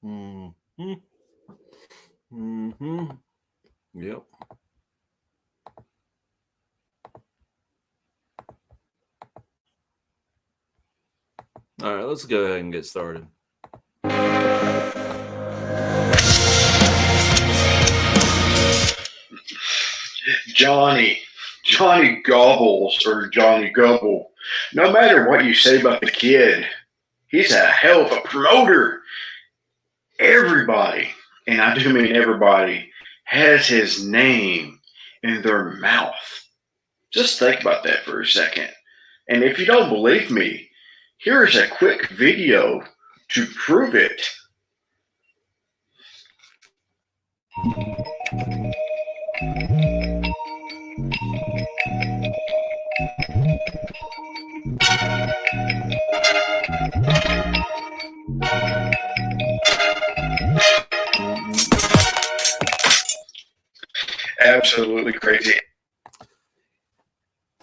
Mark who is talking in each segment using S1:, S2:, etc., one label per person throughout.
S1: Mm-hmm. Mm-hmm. Yep. All right, let's go ahead and get started.
S2: Johnny Gobbles or Johnny Gobble. No matter what you say about the kid, he's a hell of a promoter. Everybody, and I do mean everybody, has his name in their mouth. Just think about that for a second. And if you don't believe me, here's a quick video to prove it. Absolutely crazy.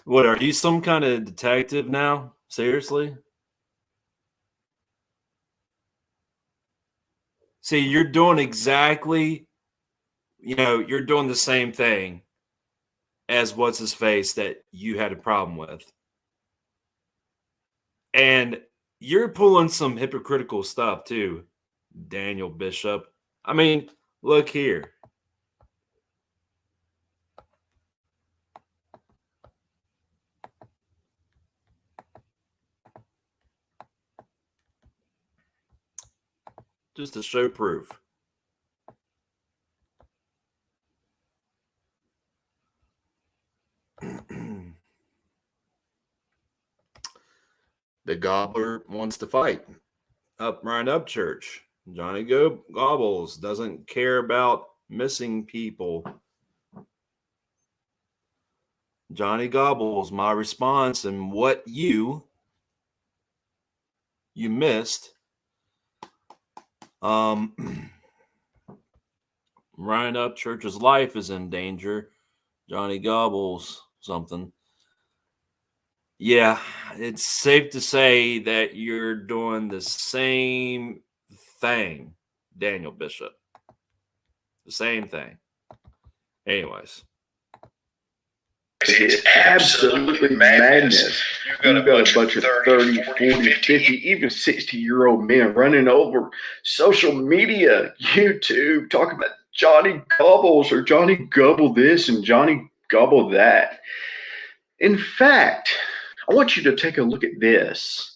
S1: What, are you some kind of detective now? Seriously? See, you're doing exactly, you're doing the same thing as what's his face that you had a problem with. And you're pulling some hypocritical stuff too, Daniel Bishop. I mean, look here. Just to show proof. The gobbler wants to fight. Ryan Upchurch. Johnny Gobbles doesn't care about missing people. Johnny Gobbles, my response and what you missed. Ryan Upchurch's life is in danger. Johnny Gobbles something. Yeah, it's safe to say that you're doing the same thing, Daniel Bishop. The same thing. Anyways.
S2: It's absolutely madness. You've got a bunch of 30, 40, 50, even 60-year-old men running over social media, YouTube, talking about Johnny Gobbles or Johnny Gobble this and Johnny Gobble that. In fact, I want you to take a look at this.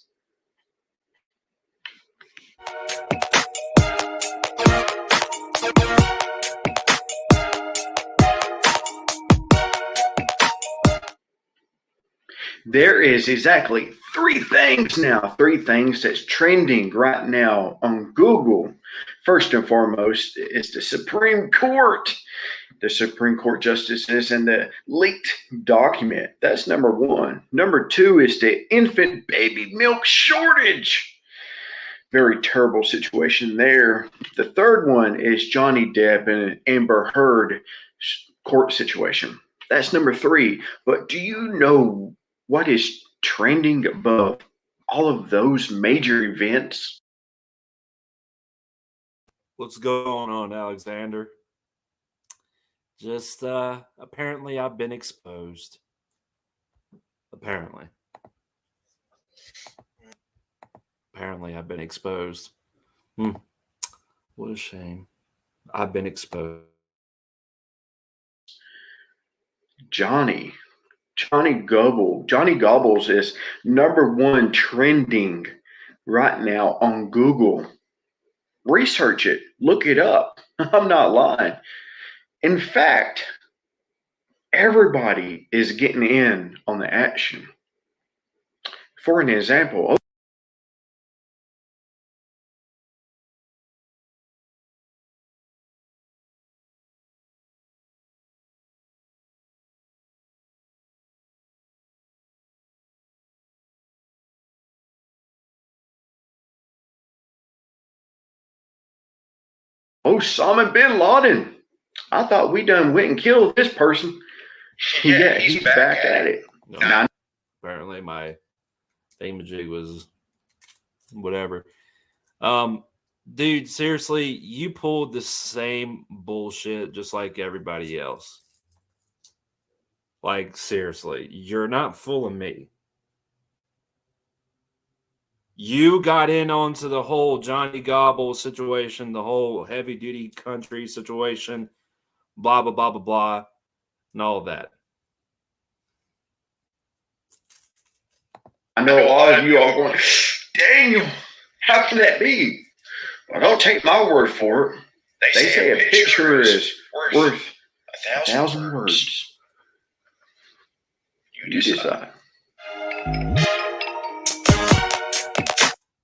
S2: There is exactly three things that's trending right now on Google. First and foremost is the Supreme Court. The Supreme Court justices and the leaked document. That's number one. Number two is the infant baby milk shortage. Very terrible situation there. The third one is Johnny Depp and Amber Heard court situation. That's number three. But do you know what is trending above all of those major events?
S1: What's going on, Alexander? Just apparently I've been exposed. Apparently I've been exposed. What a shame. I've been exposed.
S2: Johnny Gobbles is number one trending right now on Google. Research it, look it up. I'm not lying. In fact, everybody is getting in on the action. For an example, Osama bin Laden. I thought we done went and killed this person. Yeah, he's back at it.
S1: No, apparently my thingamajig was whatever. Dude, seriously, you pulled the same bullshit just like everybody else. Like, seriously, you're not fooling me. You got in onto the whole Johnny Gobble situation, the whole heavy duty country situation, blah, blah, blah, blah, blah, and all of that.
S2: I know a lot of you are going, Daniel, how can that be? Well, don't take my word for it. They say a picture is worth 1,000 words. You decide.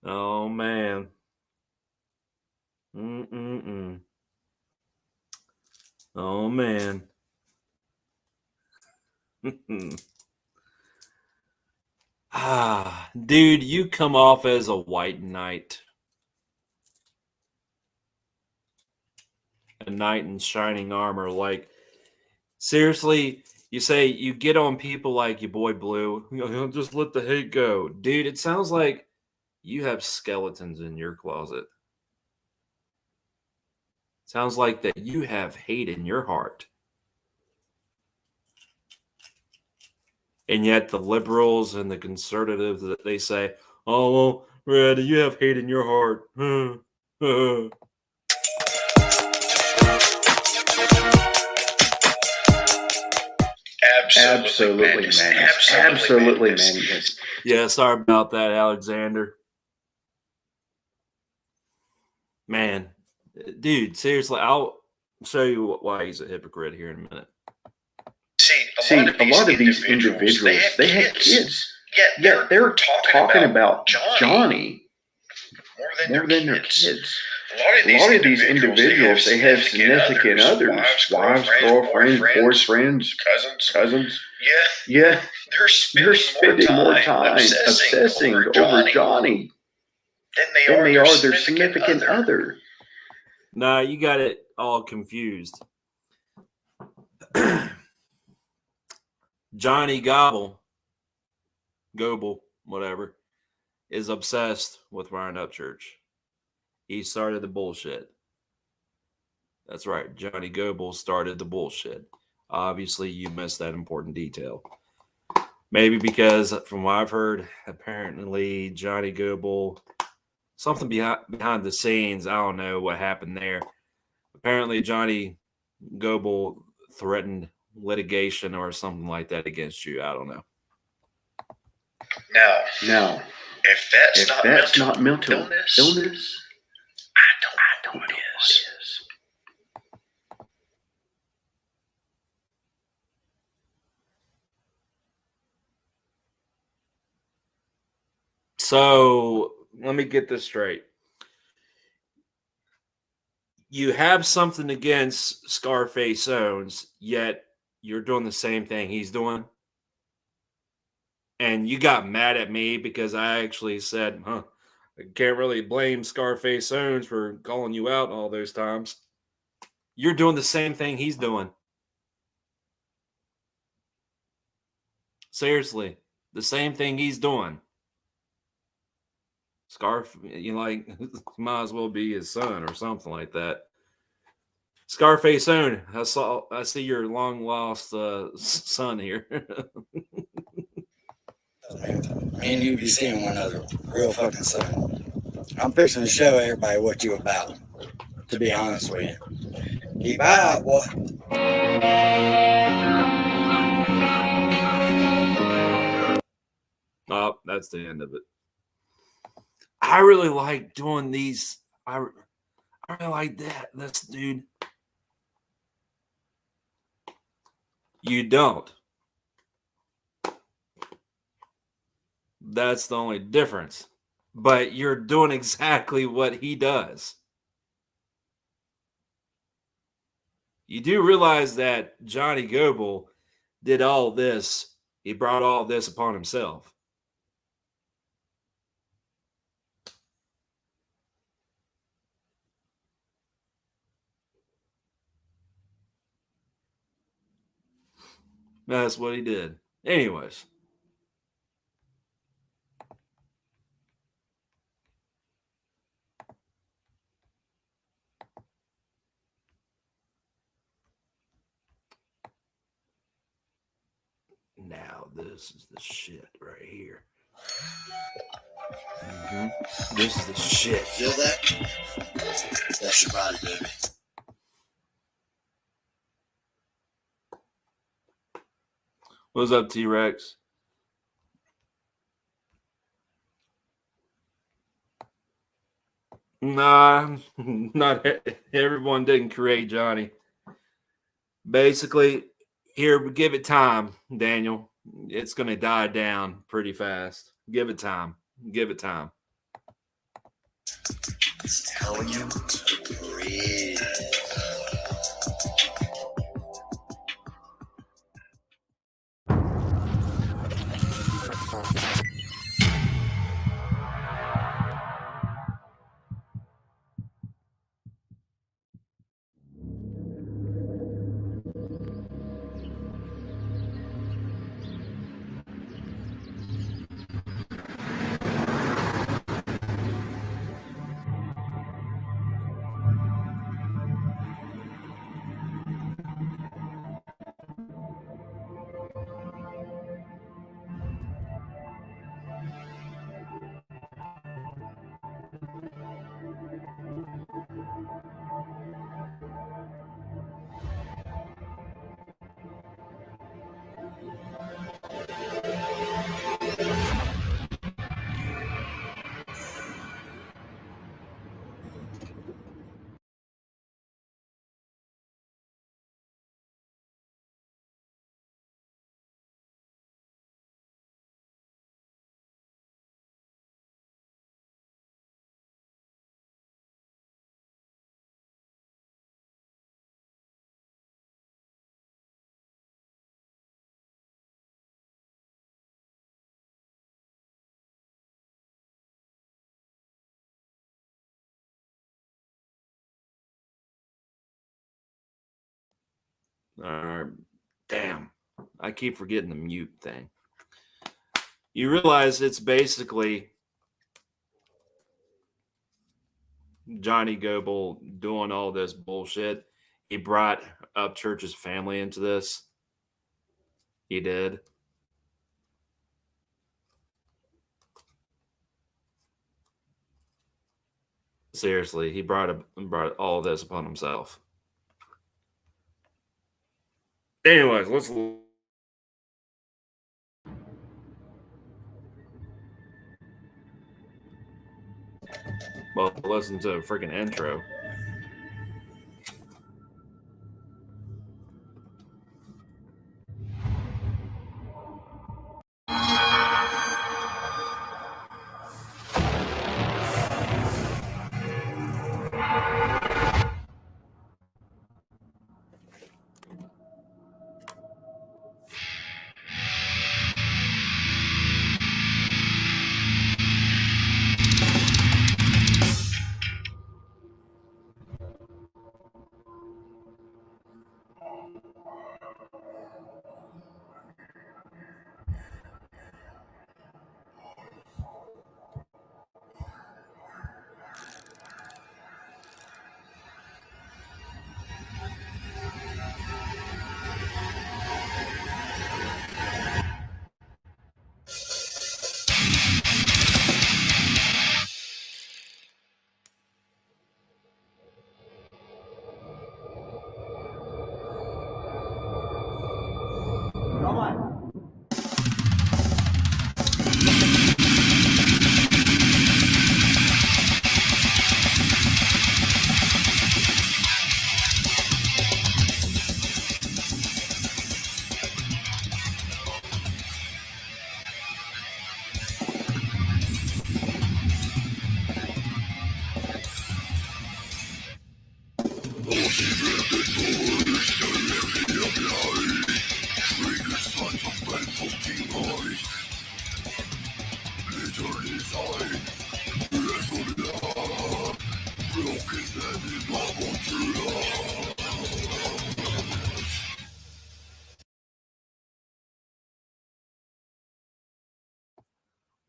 S1: Oh, man. Mm-mm-mm. Oh, man. Dude, you come off as a white knight. A knight in shining armor. Like, seriously, you say you get on people like your boy Blue. Just let the hate go. Dude, it sounds like you have skeletons in your closet. Sounds like that you have hate in your heart. And yet the liberals and the conservatives, that they say, oh, well, Red, you have hate in your heart.
S2: Absolutely, man. Absolutely, man.
S1: Yeah, sorry about that, Alexander. Man, dude, seriously, I'll show you why he's a hypocrite here in a minute.
S2: See, a lot of these individuals, they have kids. Yet they're talking about Johnny more than their kids. A lot of these individuals, they have significant others, wives, girlfriends, boyfriends, cousins. Yeah, they're spending more time obsessing over Johnny than they are their significant other.
S1: Nah, you got it all confused. Johnny Goble, whatever, is obsessed with Ryan Upchurch. He started the bullshit. That's right. Johnny Goble started the bullshit. Obviously, you missed that important detail. Maybe because, from what I've heard, apparently Johnny Goble, something behind the scenes, I don't know what happened there. Apparently, Johnny Goble threatened litigation or something like that against you. I don't know.
S2: Now, if that's not mental illness, I don't know what is.
S1: So let me get this straight. You have something against Scarface Owens, yet you're doing the same thing he's doing. And you got mad at me because I actually said, I can't really blame Scarface Owens for calling you out all those times. You're doing the same thing he's doing. Seriously, the same thing he's doing. Might as well be his son or something like that. Scarface Owens, I see your long lost son here.
S3: Me and you be seeing one another real fucking soon. I'm fixing to show everybody what you about, to be honest with you. Keep out, boy.
S1: Oh, that's the end of it. I really like doing these. I really like that. This dude. You don't. That's the only difference. But you're doing exactly what he does. You do realize that Johnny Goble did all this. He brought all this upon himself. That's what he did. Anyways. Now this is the shit right here. This is the shit.
S3: Feel that? That's your body, baby.
S1: What's up, T-Rex? Nah, not everyone didn't create Johnny. Basically, here, give it time, Daniel. It's going to die down pretty fast. Give it time. Give it time.
S3: It's telling you to breathe.
S1: Damn. I keep forgetting the mute thing. You realize it's basically Johnny Goebel doing all this bullshit. He brought Upchurch's family into this. He did. Seriously, he brought all this upon himself. Anyways, let's. Well, listen to a freaking intro.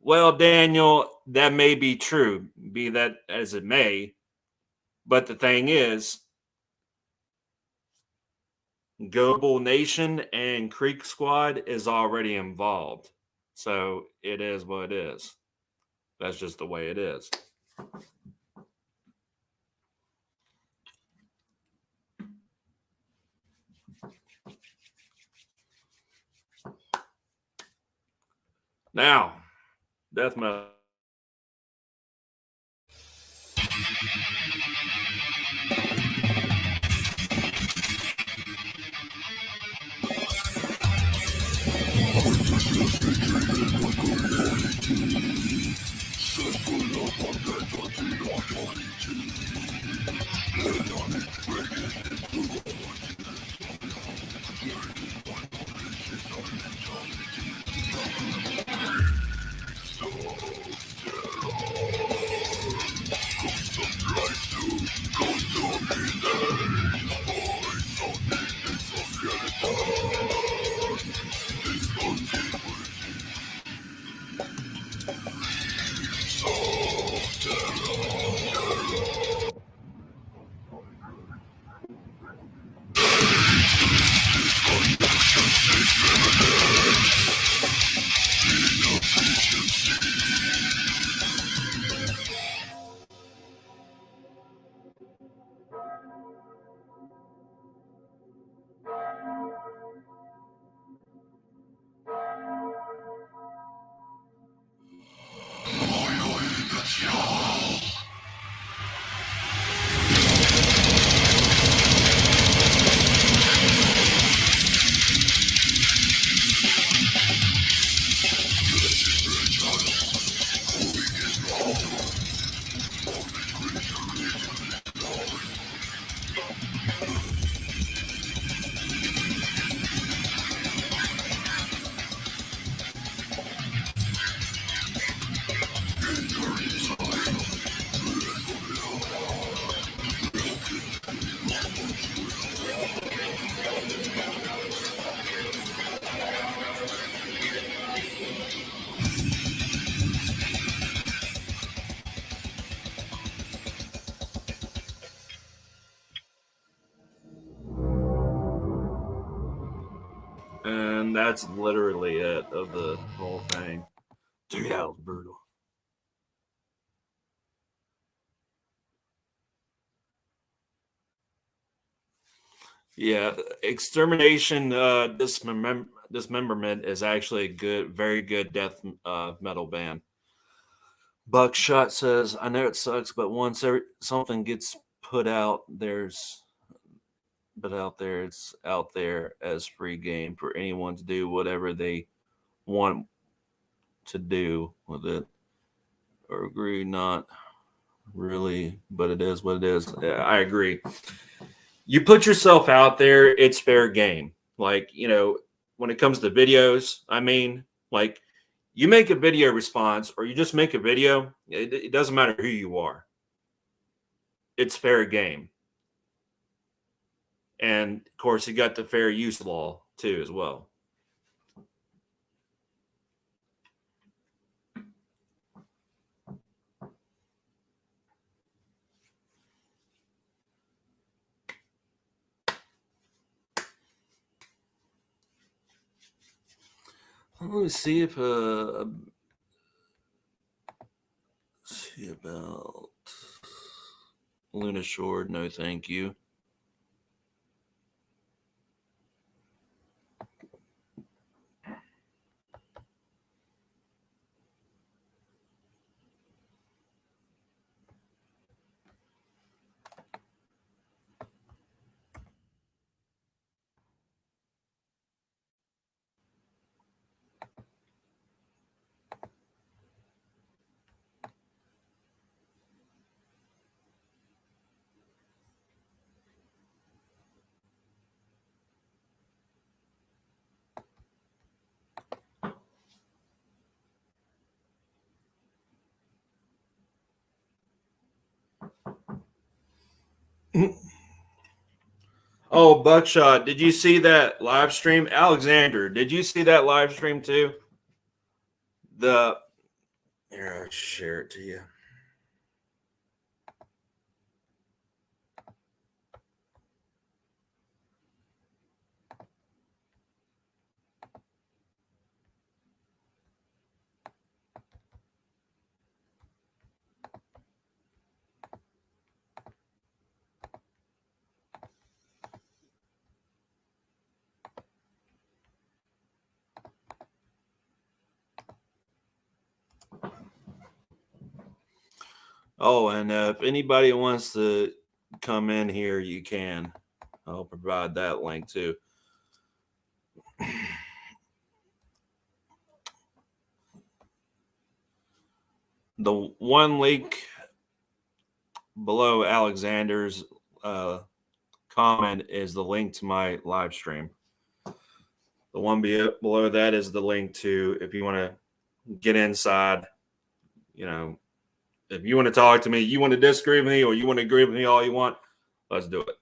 S1: Well, Daniel, that may be true, be that as it may. But the thing is, Goble Nation and Creek Squad is already involved. So it is what it is. That's just the way it is. Now, death metal. And that's literally it of the whole thing. Dude, that was brutal. Yeah, extermination, dismemberment is actually a good, very good death metal band. Buckshot says, "I know it sucks, but once something gets put out, it's out there as free game for anyone to do whatever they want to do with it. Or agree, not really, but it is what it is." Yeah, I agree. You put yourself out there, it's fair game. Like, when it comes to videos, I mean, like, you make a video response or you just make a video, it doesn't matter who you are. It's fair game. And of course, you got the fair use law too, as well. Let me see if see about Luna Shore. No, thank you. Oh, Buckshot, did you see that live stream? Alexander, did you see that live stream too? Here, I'll share it to you. Oh, and if anybody wants to come in here, you can. I'll provide that link too. The one link below Alexander's comment is the link to my live stream. The one below that is the link to, if you want to get inside, if you want to talk to me, you want to disagree with me, or you want to agree with me all you want, let's do it.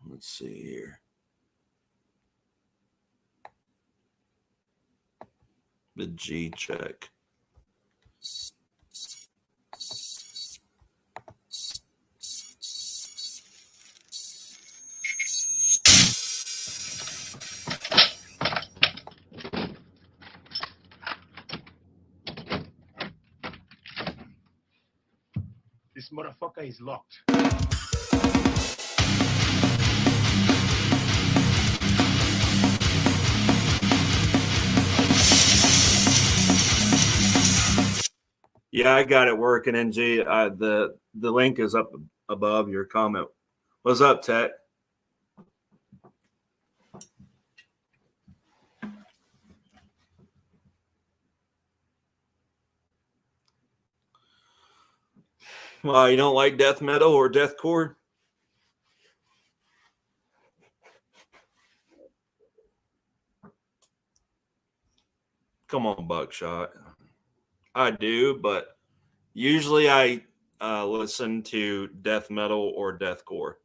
S1: Let's see here. The G check.
S4: This motherfucker is locked.
S1: Yeah, I got it working, NG. The link is up above your comment. What's up, Tech? You don't like death metal or deathcore? Come on, Buckshot. I do, but usually I listen to death metal or deathcore.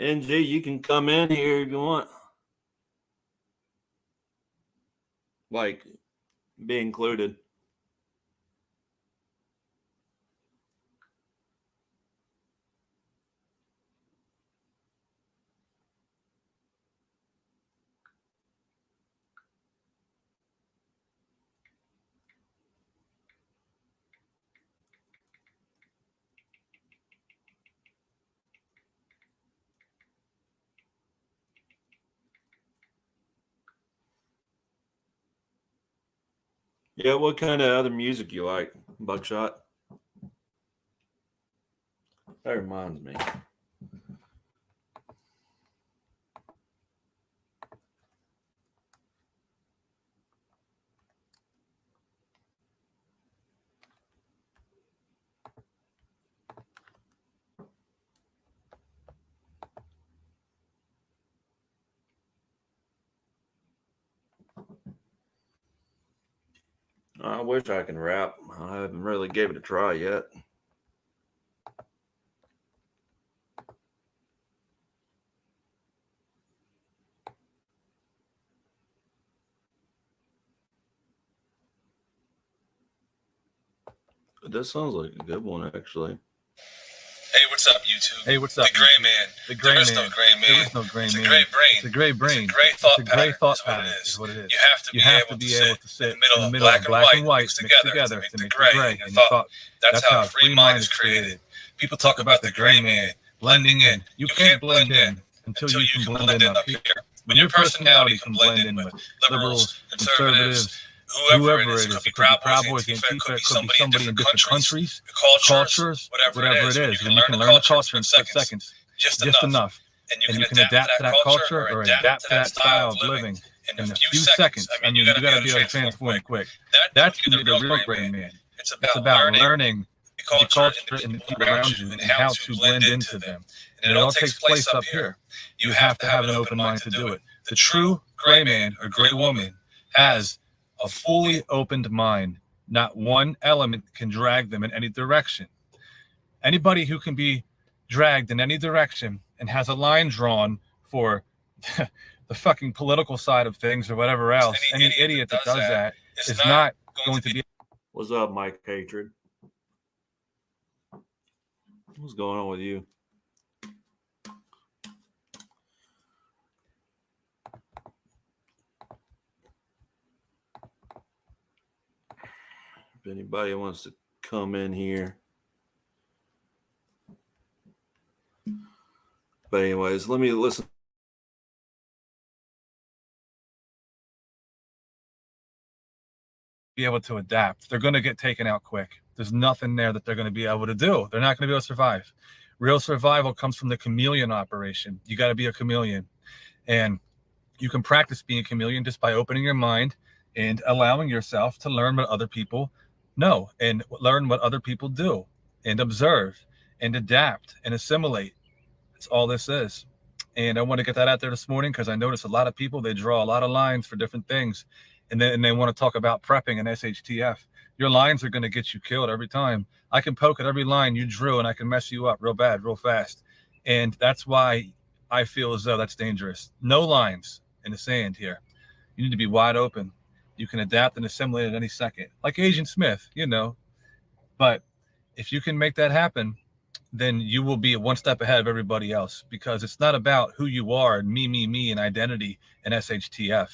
S1: NG, you can come in here if you want. Like, be included. Yeah, what kind of other music you like, Buckshot? That reminds me. I wish I can rap. I haven't really gave it a try yet. But that sounds like a good one, actually.
S5: Hey, what's up, YouTube?
S4: Hey, what's up?
S5: The Gray Man.
S4: The Gray
S5: There is
S4: Man.
S5: no Gray Man.
S4: There is no Gray
S5: It's
S4: Man.
S5: a great brain.
S4: It's a great brain.
S5: It's a great thought
S4: It's a great thought
S5: pattern.
S4: pattern. Is what it is.
S5: You have to
S4: You have to be able to sit
S5: in the middle of black and white mixed together to make the gray. And thought. That's how a free mind is created. People talk about the Gray Man blending in. You can't blend in until you can blend in up here. When your personality can blend in with liberals, conservatives, whoever it is. It could be Proud Boys, Antifa, it could be somebody in different countries, cultures, whatever it is. And you can learn the culture in 6 seconds, just enough. And you can adapt to that culture or adapt to that style of living in a few seconds. I mean, you got to be able to transform quick. That's to be the real Gray Man. It's about learning the culture and the people around you and how to blend into them. And it all takes place up here. You have to have an open mind to do it. The true Gray Man or Gray Woman has a fully opened mind. Not one element can drag them in any direction. Anybody who can be dragged in any direction and has a line drawn for the fucking political side of things or whatever else, any idiot that does that is not going to be.
S1: What's up, Mike Hatred? What's going on with you? If anybody wants to come in here. But anyways, let me listen.
S5: Be able to adapt. They're going to get taken out quick. There's nothing there that they're going to be able to do. They're not going to be able to survive. Real survival comes from the chameleon operation. You got to be a chameleon. And you can practice being a chameleon just by opening your mind and allowing yourself to learn what other people know and learn what other people do and observe and adapt and assimilate. That's all this is. And I want to get that out there this morning because I notice a lot of people, they draw a lot of lines for different things. And then they want to talk about prepping and SHTF. Your lines are going to get you killed every time. I can poke at every line you drew and I can mess you up real bad, real fast. And that's why I feel as though that's dangerous. No lines in the sand here. You need to be wide open. You can adapt and assimilate at any second, like Agent Smith, you know. But if you can make that happen, then you will be one step ahead of everybody else, because it's not about who you are and me and identity and SHTF.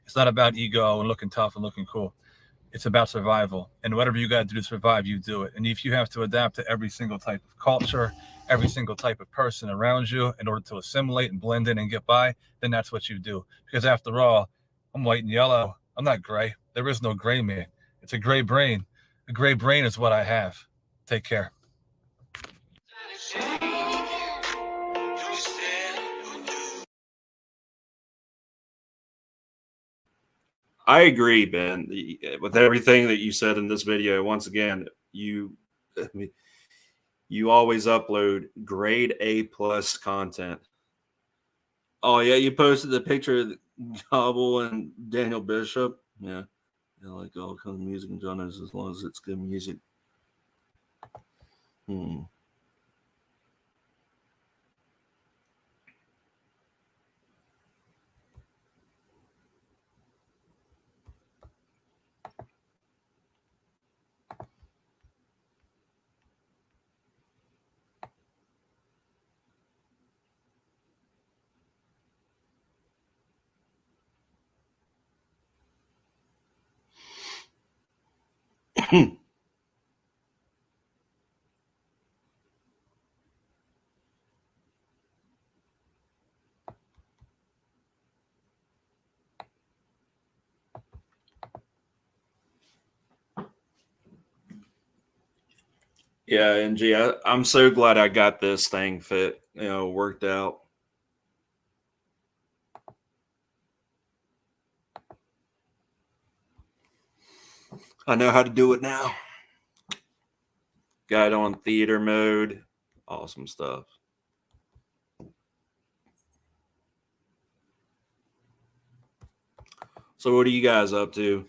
S5: It's not about ego and looking tough and looking cool. It's about survival. And whatever you got to do to survive, you do it. And if you have to adapt to every single type of culture, every single type of person around you in order to assimilate and blend in and get by, then that's what you do. Because after all, I'm white and yellow. I'm not gray. There is no gray man. It's a gray brain. A gray brain is what I have. Take care.
S1: I agree, Ben, with everything that you said in this video. Once again, you always upload grade A+ content. Oh yeah, you posted the picture of Gobble and Daniel Bishop. Yeah, like all kinds of music in genres as long as it's good music. Yeah, and I'm so glad I got this thing worked out. I know how to do it now. Got it on theater mode. Awesome stuff. So what are you guys up to?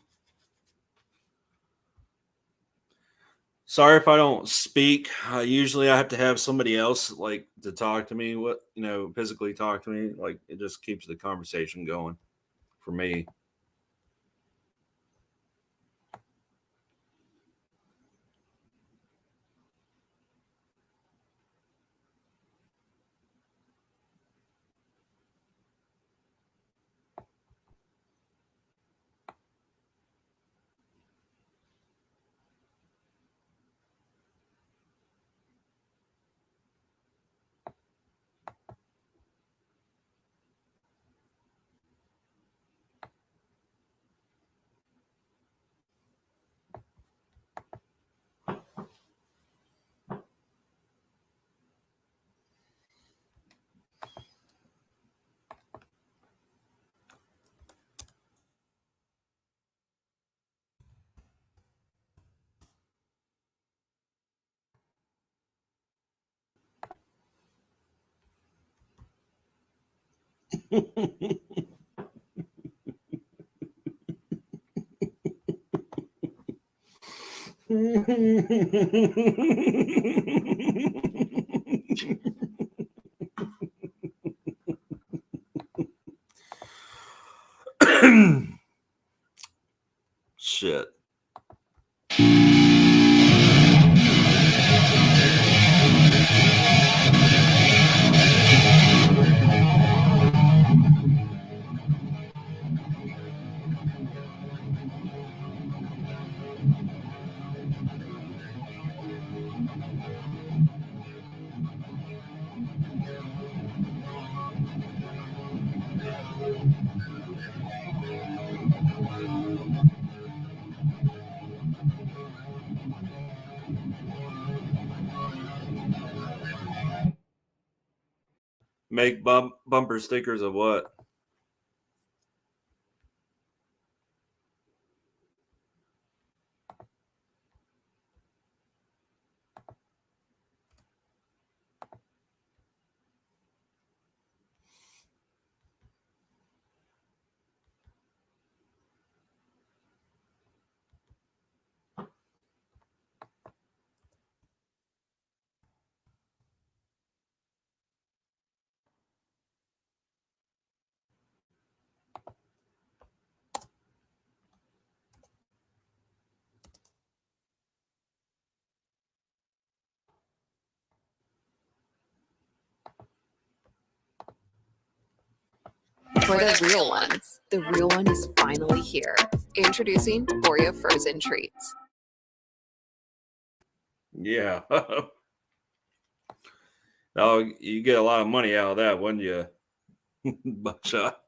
S1: Sorry if I don't speak. Usually I have to have somebody else like to talk to me, physically talk to me. Like it just keeps the conversation going for me. Make bumper stickers of what?
S6: For the real ones, the real one is finally here. Introducing Oreo Frozen Treats.
S1: Yeah. Oh, you get a lot of money out of that, wouldn't you? Buckshot.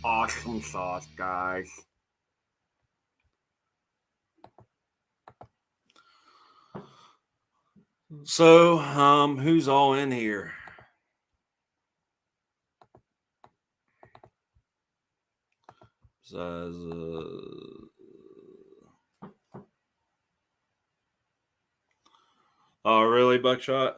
S3: Awesome sauce, guys.
S1: So, who's all in here? Besides, oh, really, Buckshot?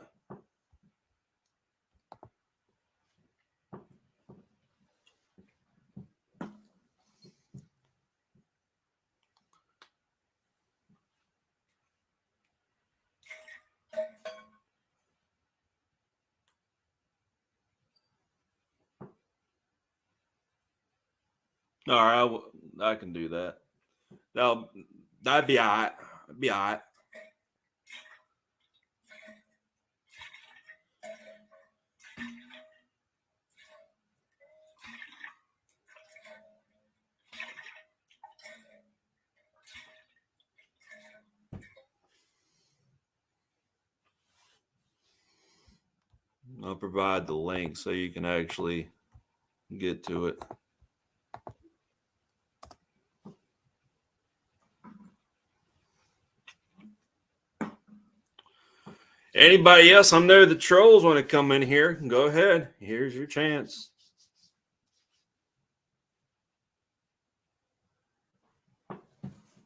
S1: All right, I can do that. That'd be all right. Be all right. I'll provide the link so you can actually get to it. Anybody else? I know the trolls want to come in here. Go ahead. Here's your chance.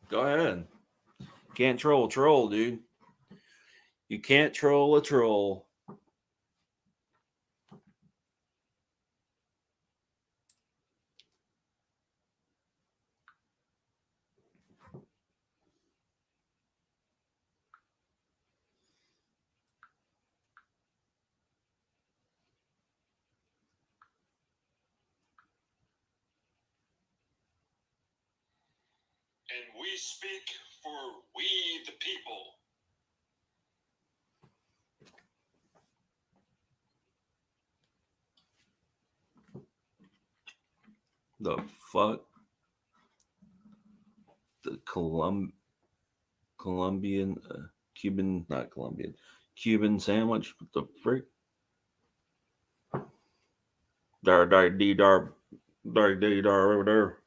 S1: Go ahead. Can't troll a troll, dude. You can't troll a troll.
S7: And we speak for we the people.
S1: The fuck? The Colombian, Cuban, not Colombian, Cuban sandwich. What the freak? Dar over there.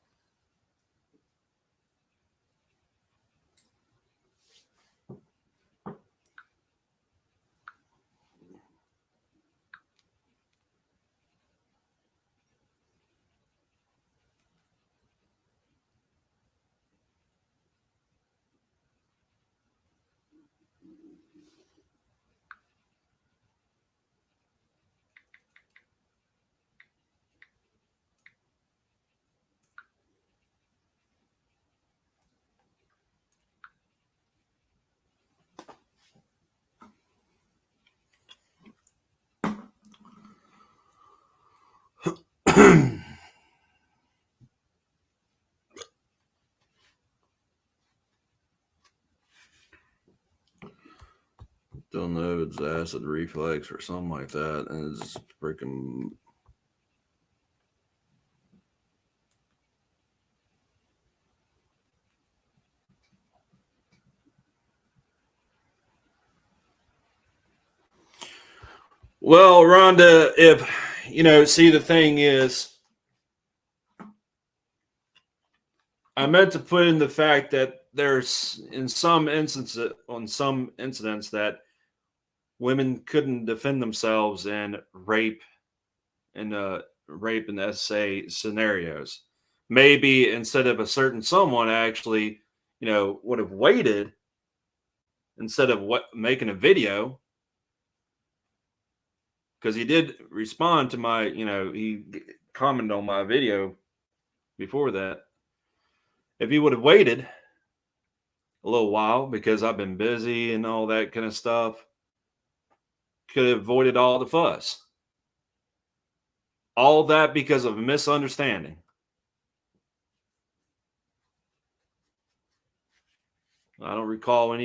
S1: Don't know if it's acid reflux or something like that. And it's freaking. Well, Rhonda, if see, the thing is, I meant to put in the fact that there's in some incidents that women couldn't defend themselves in rape and SA scenarios. Maybe instead of a certain someone actually, would have waited instead of making a video. Because he did respond to my, he commented on my video before that. If he would have waited a little while, because I've been busy and all that kind of stuff, could have avoided all the fuss. All that because of a misunderstanding. I don't recall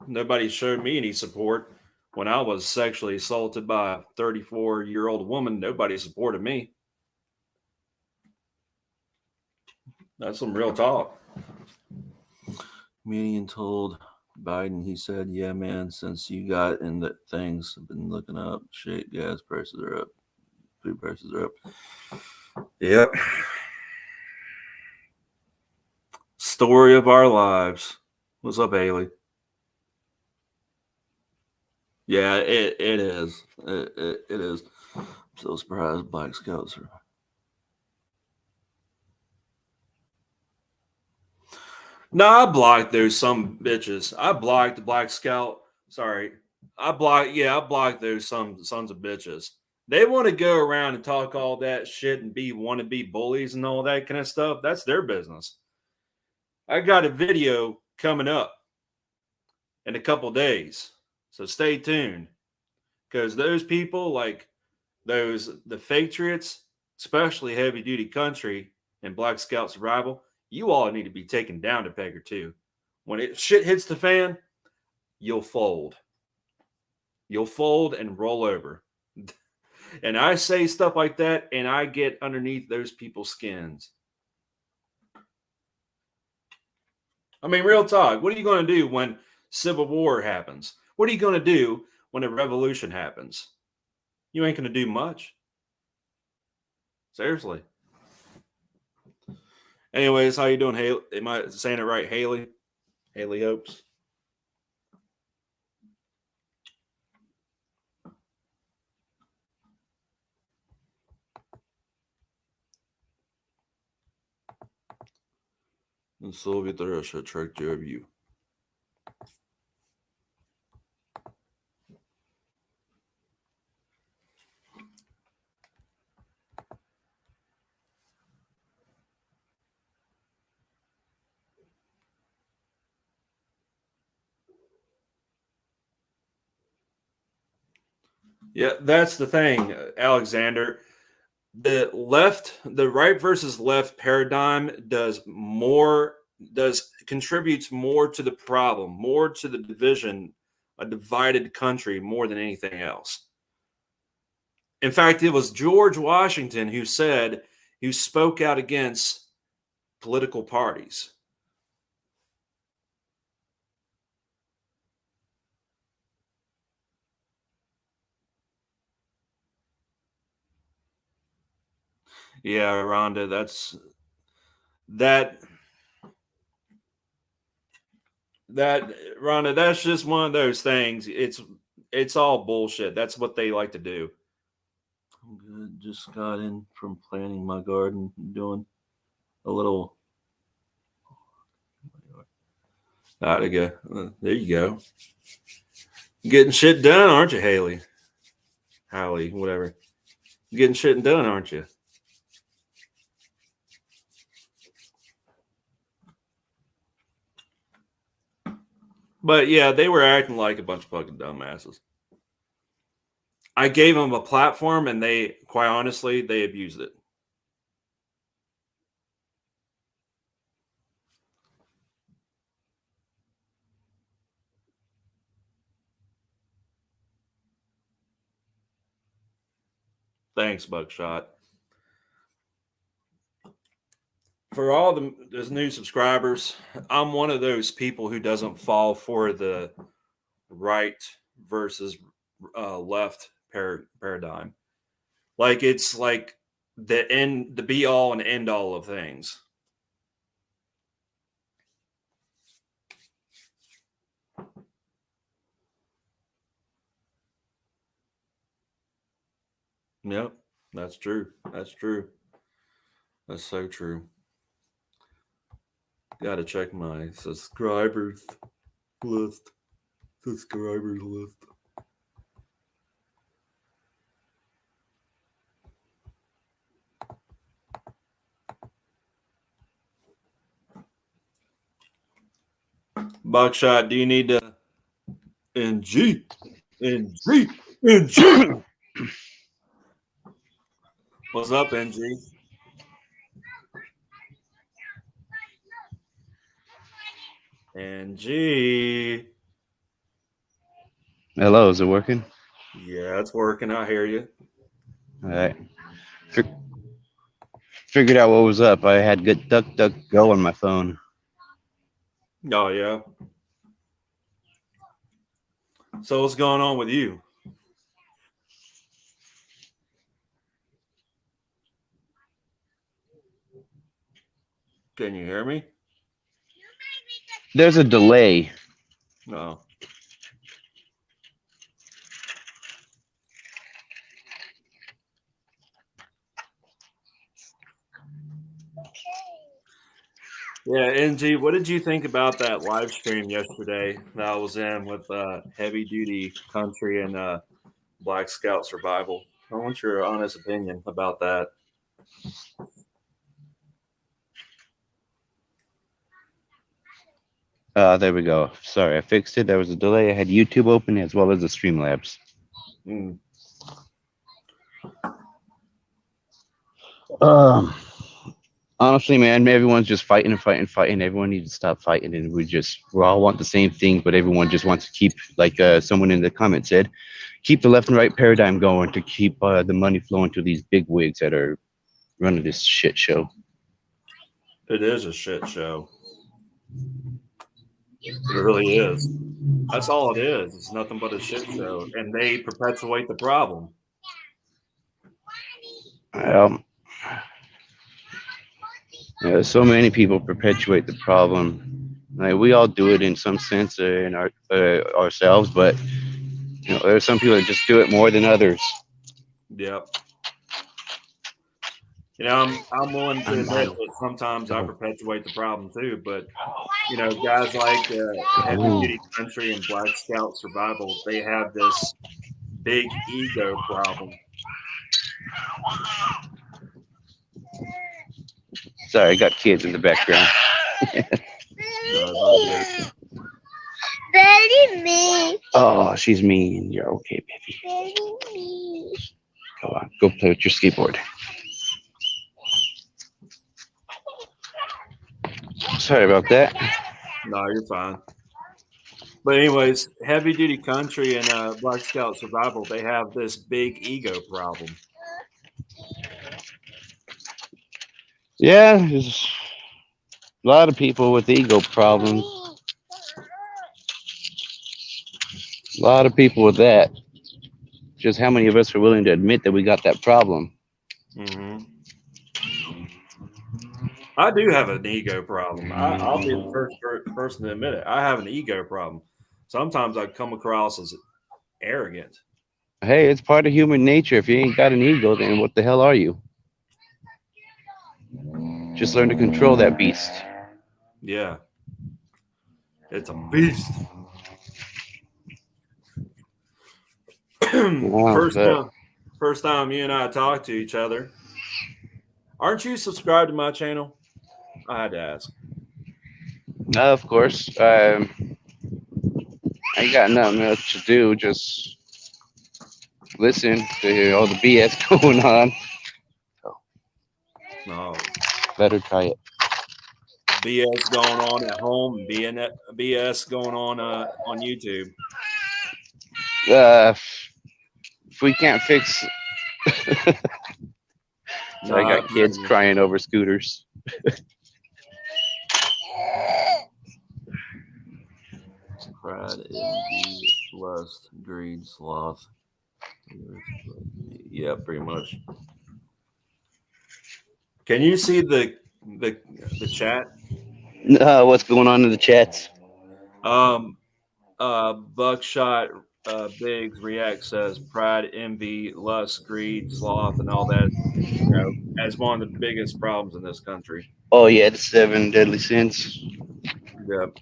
S1: nobody showed me any support. When I was sexually assaulted by a 34-year-old woman, nobody supported me. That's some real talk. Comedian told Biden, he said, yeah, man, since you got in the things, I've been looking up, shit, gas prices are up, food prices are up. Yep. Story of our lives. What's up, Haley? Yeah, it is. It is. I'm so surprised Black Scouts are. No, I blocked those some bitches. I blocked the Black Scout. Sorry. I blocked those some sons of bitches. They want to go around and talk all that shit and want to be bullies and all that kind of stuff. That's their business. I got a video coming up in a couple days. So stay tuned. Because those people, like the Patriots, especially heavy duty country and Black Scout survival, you all need to be taken down a peg or two. When shit hits the fan, you'll fold. You'll fold and roll over. And I say stuff like that, and I get underneath those people's skins. I mean, real talk. What are you going to do when civil war happens? What are you going to do when a revolution happens? You ain't going to do much. Seriously. Anyways, how you doing, Haley? Am I saying it right, Haley? Haley Hopes. And Soviet Russia tracked your view. Yeah, that's the thing, Alexander. The right versus left paradigm contributes more to the problem, more to the division, a divided country more than anything else. In fact, it was George Washington who spoke out against political parties. Yeah, Rhonda, that Rhonda, that's just one of those things. It's all bullshit. That's what they like to do. I'm good. Just got in from planting my garden, doing a little. There you go. There you go. Getting shit done, aren't you, Haley? Hallie, whatever. Getting shit done, aren't you? But yeah, they were acting like a bunch of fucking dumbasses. I gave them a platform, and they, quite honestly, they abused it. Thanks, Buckshot. For all those new subscribers, I'm one of those people who doesn't fall for the right versus left paradigm. Like, it's like the be all and end all of things. Yep, that's true. That's true. That's so true. Got to check my subscribers list. Subscribers list. Buckshot, do you need to NG? What's up, NG? NG.
S8: Hello, is it working?
S1: Yeah, it's working. I hear you.
S8: All right. Figured out what was up. I had good DuckDuckGo on my phone.
S1: Oh, yeah. So what's going on with you? Can you hear me?
S8: There's a delay.
S1: No. Yeah, NG, what did you think about that live stream yesterday that I was in with Heavy Duty Country and Black Scout Survival? I want your honest opinion about that.
S8: There we go. Sorry, I fixed it. There was a delay. I had YouTube open as well as the Streamlabs.
S1: Mm.
S8: Honestly, man, everyone's just fighting. Everyone needs to stop fighting, and we all want the same thing, but everyone just wants to keep, like someone in the comments said, keep the left and right paradigm going to keep the money flowing to these big wigs that are running this shit show.
S1: It is a shit show. It really is. That's all it is. It's nothing but a shit show, and they perpetuate the problem.
S8: So many people perpetuate the problem. Like, we all do it in some sense in ourselves, but there's some people that just do it more than others.
S1: Yep. I'm willing to admit that sometimes I perpetuate the problem too, but guys like Heavy Duty Country and Black Scout Survival, they have this big ego problem.
S8: Sorry, I got kids in the background.
S9: Very mean.
S8: Oh, she's mean. You're okay, baby.
S9: Very mean.
S8: Go on, go play with your skateboard. Sorry about that.
S1: No, you're fine. But anyways, Heavy Duty Country and Black Scout Survival, they have this big ego problem.
S8: Yeah, there's a lot of people with ego problems. A lot of people with that. Just how many of us are willing to admit that we got that problem?
S1: Mm-hmm. I do have an ego problem. I'll be the first person to admit it. I have an ego problem. Sometimes I come across as arrogant.
S8: Hey, it's part of human nature. If you ain't got an ego, then what the hell are you? Just learn to control that beast.
S1: Yeah. It's a beast. First time you and I talked to each other. Aren't you subscribed to my channel? I had to ask.
S8: Of course. I ain't got nothing else to do. Just listen to hear all the BS going on.
S1: No.
S8: Better try it.
S1: BS going on at home, BS going on YouTube.
S8: If we can't fix, so I got kids crying over scooters.
S1: Pride, envy, lust, greed, sloth. Yeah, pretty much. Can you see the chat?
S8: What's going on in the chats?
S1: Buckshot Biggs React says pride, envy, lust, greed, sloth, and all that, you know, as one of the biggest problems in this country.
S8: Oh yeah, the 7 deadly sins.
S1: Yep.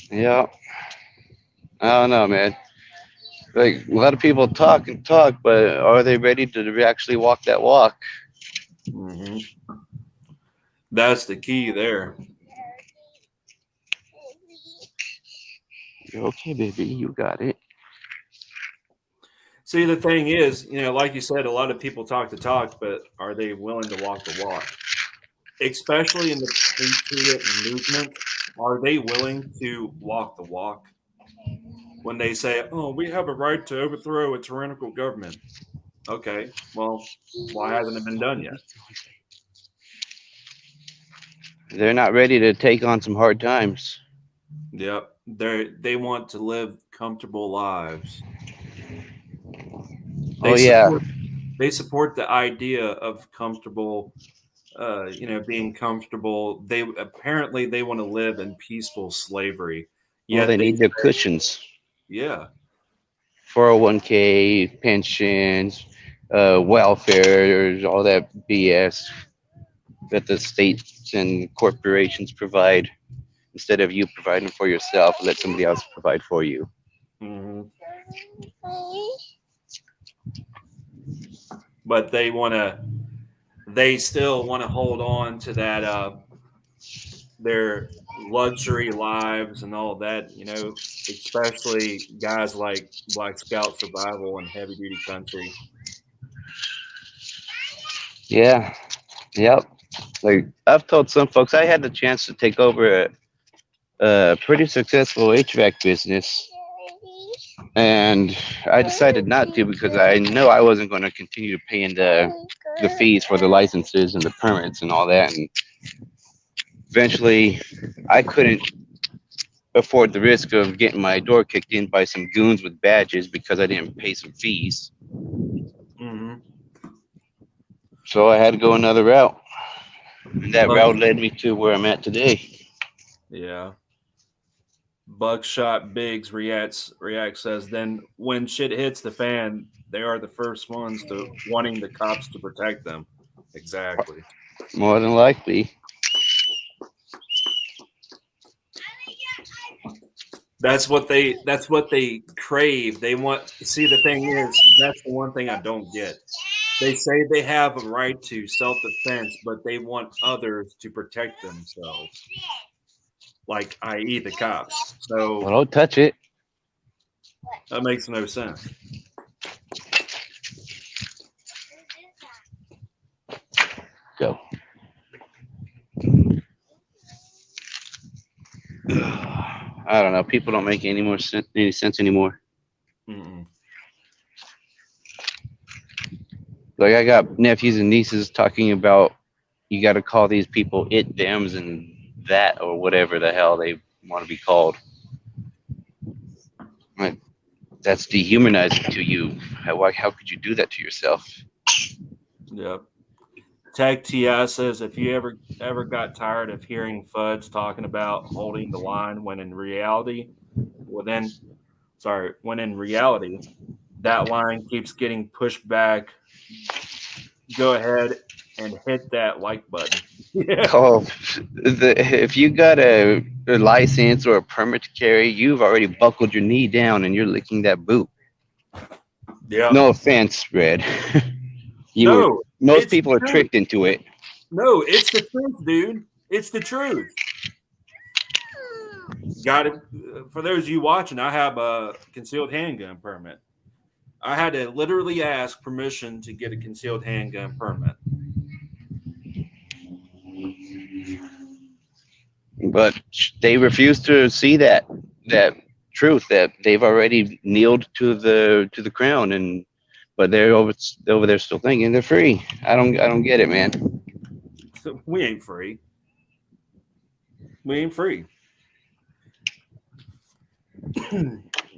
S8: Yeah. I don't know, man. Like a lot of people talk and talk, but are they ready to actually walk that walk?
S1: Mm-hmm. That's the key there.
S8: You're okay, baby. You got it.
S1: See, the thing is, you know, like you said, a lot of people talk the talk, but are they willing to walk the walk? Especially in the patriot movement, are they willing to walk the walk? When they say, oh, we have a right to overthrow a tyrannical government. Okay, well, why hasn't it been done yet?
S8: They're not ready to take on some hard times.
S1: Yep, they want to live comfortable lives. They support the idea of comfortable, being comfortable. They want to live in peaceful slavery.
S8: Well, they need their cushions.
S1: Yeah.
S8: 401k, pensions, welfare, all that BS that the states and corporations provide. Instead of you providing for yourself, let somebody else provide for you.
S1: Mm-hmm. But they still want to hold on to that, their luxury lives and all that, you know, especially guys like Black Scout Survival and Heavy Duty Country.
S8: Yeah. Yep. Like I've told some folks, I had the chance to take over a pretty successful HVAC business, and I decided not to because I know I wasn't going to continue paying the fees for the licenses and the permits and all that, and eventually I couldn't afford the risk of getting my door kicked in by some goons with badges because I didn't pay some fees.
S1: Mm-hmm.
S8: So I had to go another route, and that route led me to where I'm at today.
S1: Yeah. Buckshot Biggs React says, then when shit hits the fan, they are the first ones to wanting the cops to protect them. Exactly.
S8: More than likely.
S1: That's what they crave. They want, see, the thing is, that's the one thing I don't get. They say they have a right to self-defense, but they want others to protect themselves. Like, i.e. the cops. So
S8: well, don't touch it.
S1: That makes no sense.
S8: Go. I don't know. People don't make any sense anymore.
S1: Mm-mm.
S8: Like I got nephews and nieces talking about you got to call these people it, thems, and that, or whatever the hell they want to be called. Like, that's dehumanizing to you. How could you do that to yourself?
S1: Yep. Tech TS says if you ever got tired of hearing Fuds talking about holding the line when in reality, when in reality, that line keeps getting pushed back. Go ahead and hit that like button. Yeah.
S8: Oh, if you got a license or a permit to carry, you've already buckled your knee down and you're licking that boot.
S1: Yeah.
S8: No offense, Red. Most people are tricked into it.
S1: No, it's the truth, dude. It's the truth. Got it. For those of you watching, I have a concealed handgun permit. I had to literally ask permission to get a concealed handgun permit.
S8: But they refuse to see that truth that they've already kneeled to the crown, but they're over there still thinking they're free. I don't get it, man.
S1: We ain't free. We ain't free.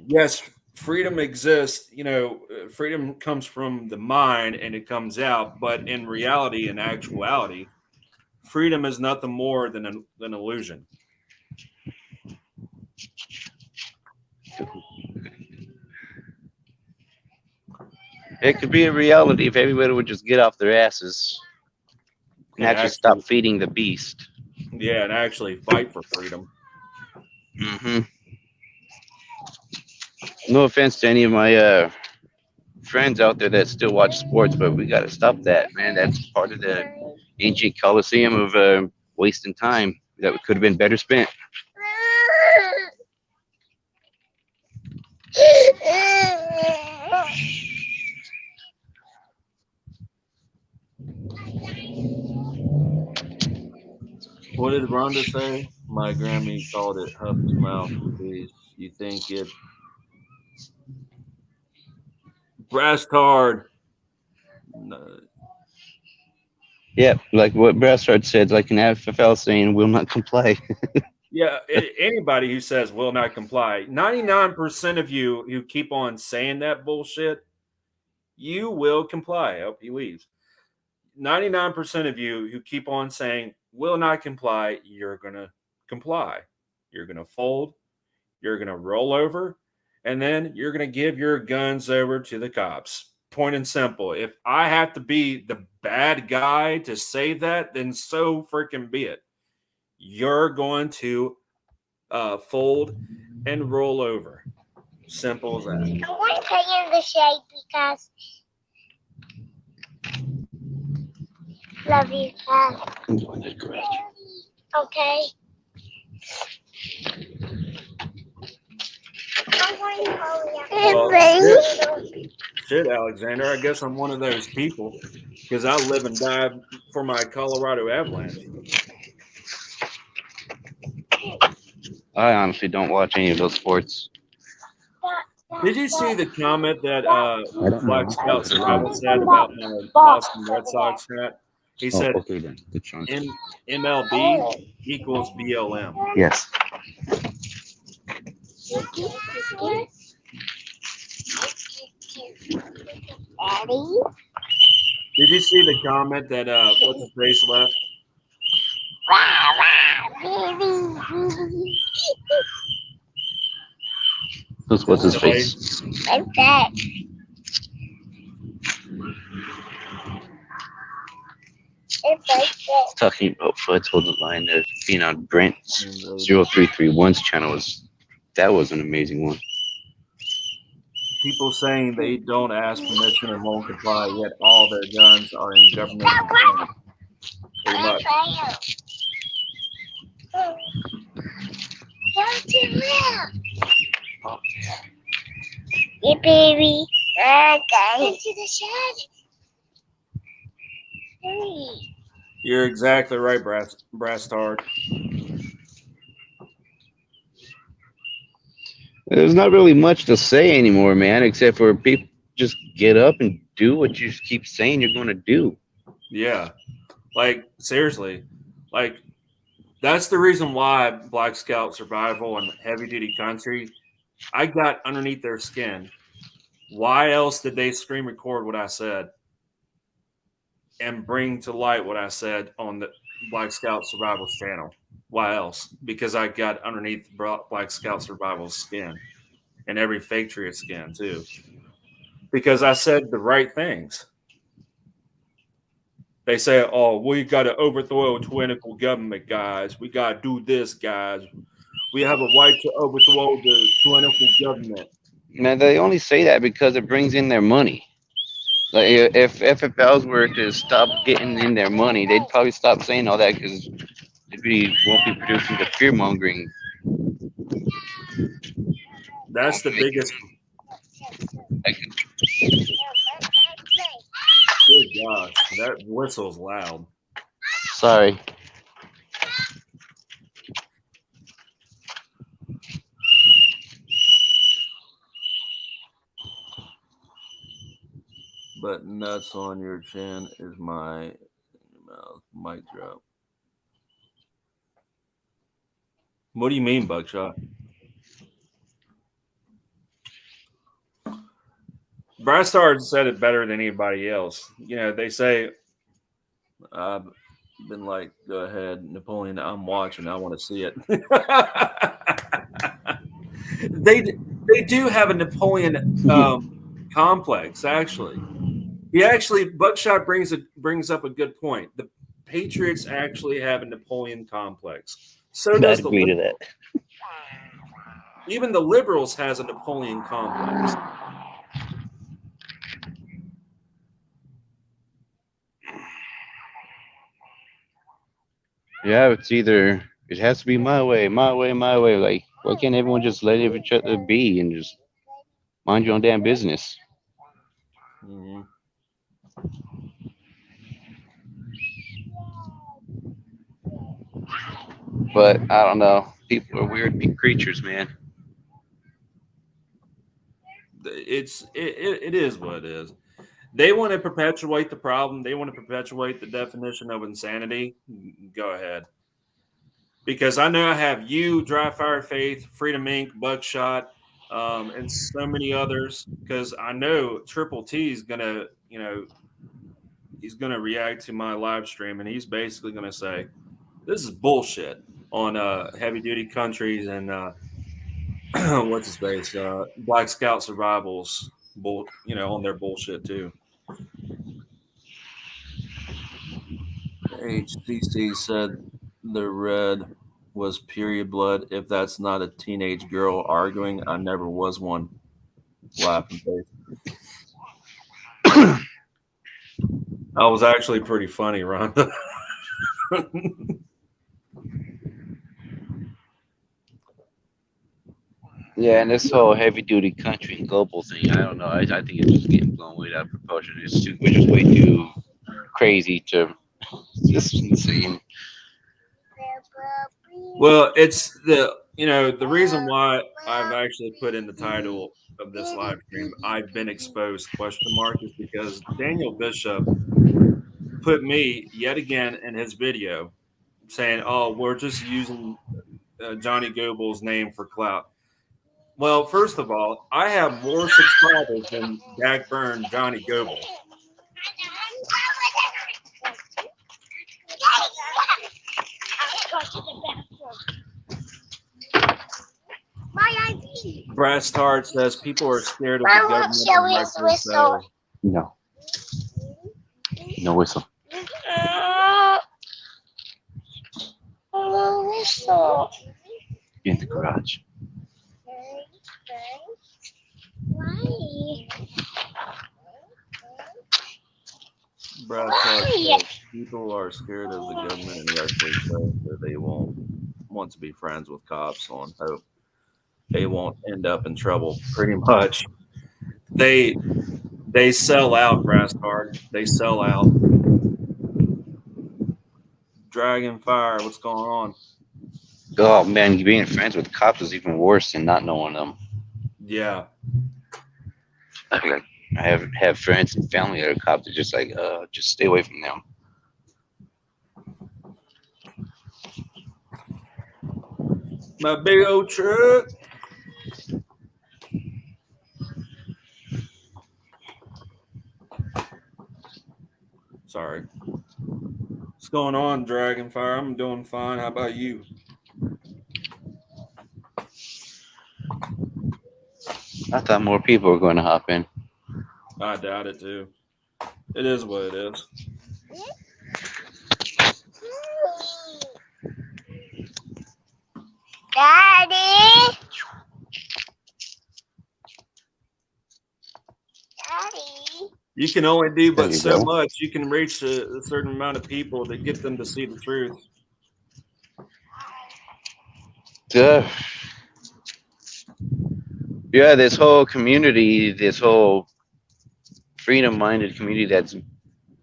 S1: Yes, freedom exists. Freedom comes from the mind and it comes out. But in reality, in actuality, freedom is nothing more than an illusion.
S8: It could be a reality if everybody would just get off their asses and actually stop feeding the beast.
S1: Yeah, and actually fight for freedom.
S8: Mm-hmm. No offense to any of my friends out there that still watch sports, but we got to stop that, man. That's part of the ancient coliseum of wasting time that could have been better spent.
S1: What did Rhonda say? My Grammy called it Huff's mouthpiece. You think it? Brass card. No.
S8: Yeah, like what Brassard said, like an FFL saying, will not comply.
S1: Yeah, anybody who says will not comply, 99% of you who keep on saying that bullshit, you will comply. I hope he leaves. 99% of you who keep on saying will not comply, you're going to comply. You're going to fold. You're going to roll over. And then you're going to give your guns over to the cops. Point and simple. If I have to be the bad guy to say that, then so freaking be it. You're going to fold and roll over. Simple as that.
S9: I want to put you in the shade because love you, Kat.
S8: I'm going to the garage.
S9: Okay.
S1: Shit, Alexander. I guess I'm one of those people because I live and die for my Colorado Avalanche.
S8: I honestly don't watch any of those sports.
S1: Did you see the comment that Black Scout Survival said about my Boston Red Sox hat? He said,
S8: okay, then. Good chance.
S1: MLB equals BLM.
S8: Yes.
S1: Did you see the comment that what's his face left?
S8: What's his face?
S9: Like that. It's like that.
S8: Talking about Fud's holding the line there, being on Brent's 0331's channel that was an amazing one.
S1: People saying they don't ask permission and won't comply, yet all their guns are in government control. Pretty much.
S9: Yeah, baby. Okay. Into the shed. Hurry.
S1: You're exactly right, Brass Tard.
S8: There's not really much to say anymore, man, except for people just get up and do what you keep saying you're going to do.
S1: Yeah. Like, seriously. Like, that's the reason why Black Scout Survival and Heavy Duty Country, I got underneath their skin. Why else did they screen record what I said? and bring to light what I said on the Black Scout Survivals channel. Why else? Because I got underneath Black Scout Survival's skin and every Patriot skin too. Because I said the right things. They say, oh, we got to overthrow a tyrannical government, guys. We got to do this, guys. We have a right to overthrow the tyrannical government.
S8: Man, they only say that because it brings in their money. Like if FFLs were to stop getting in their money, they'd probably stop saying all that because they won't be producing the fear mongering.
S1: That's the biggest. Good gosh, that whistle's loud.
S8: Sorry.
S1: But nuts on your chin is my mouth. Mic drop. What do you mean, Buckshot? Brastard said it better than anybody else. You know, they say, I've been like, go ahead, Napoleon, I'm watching. I want to see it. They do have a Napoleon complex, actually. Buckshot brings up a good point. The Patriots actually have a Napoleon complex. So does
S8: I'd agree to that.
S1: Even the liberals has a Napoleon complex.
S8: Yeah, it's either it has to be my way, my way, my way. Like, why can't everyone just let each other be and just mind your own damn business?
S1: Mm-hmm.
S8: But I don't know. People are weird creatures, man.
S1: It is what it is. They want to perpetuate the problem. They want to perpetuate the definition of insanity. Go ahead. Because I know I have you, Dry Fire Faith, Freedom Inc., Buckshot, and so many others. Because I know Triple T is going to, he's going to react to my live stream, and he's basically going to say, this is bullshit on Heavy Duty Countries and what's his face? Black Scout Survivals, on their bullshit too. HCC said the red was period blood. If that's not a teenage girl arguing, I never was one. Laughing face. That was actually pretty funny, Rhonda.
S8: Yeah, and this whole heavy duty country and global thing, I don't know. I think it's just getting blown way out of proportion. We're just way too crazy to just insane.
S1: Well, it's the reason why I've actually put in the title of this live stream, I've been exposed ? Is because Daniel Bishop put me yet again in his video saying, "Oh, we're just using Johnny Goebel's name for clout." Well, first of all, I have more subscribers than Dak Burn, Johnny Goebel. Brass Tart says people are scared of the government.
S8: No. No whistle.
S9: Whistle.
S8: In the garage.
S9: Why?
S1: Brass Tart says people are scared of the government and rightfully so, that they won't want to be friends with cops on hope they won't end up in trouble. Pretty much. They sell out, Brass Tart. They sell out. Dragonfire, what's going on?
S8: Oh man, being friends with cops is even worse than not knowing them.
S1: Yeah.
S8: I have friends and family that are cops that just like just stay away from them.
S1: My big old truck. Sorry. What's going on, Dragonfire? I'm doing fine. How about you?
S8: I thought more people were going to hop in.
S1: I doubt it too. It is what it is.
S9: Daddy. Daddy.
S1: You can only do
S8: There
S1: but
S8: you
S1: so
S8: go.
S1: much. You can reach a certain amount of people to get them to see the truth.
S8: Yeah, this whole community, this whole freedom-minded community that's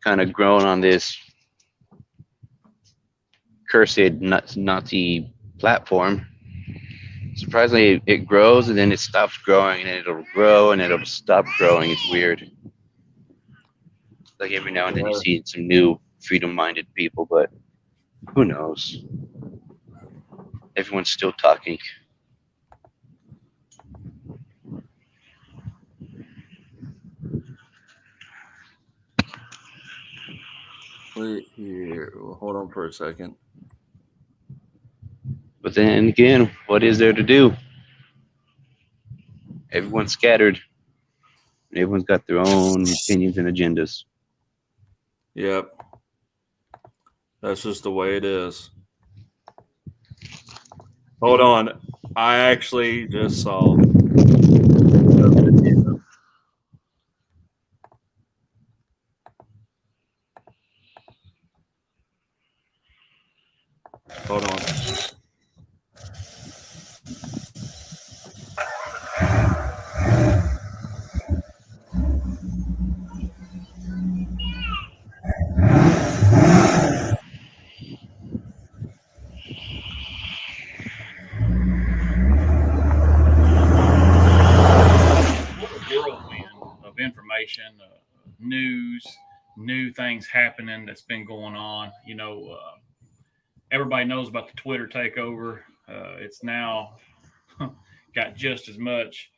S8: kind of grown on this cursed Nazi platform. Surprisingly, it grows and then it stops growing, and then it'll grow and it'll stop growing. It's weird. Like every now and then you see some new freedom-minded people, but who knows? Everyone's still talking.
S1: Wait here. Hold on for a second.
S8: But then again, what is there to do? Everyone's scattered. Everyone's got their own opinions and agendas.
S1: Yep. That's just the way it is. Hold on. I actually just saw a video. Hold on.
S10: Whirlwind of information, news, new things happening that's been going on. You know, everybody knows about the Twitter takeover. It's now got just as much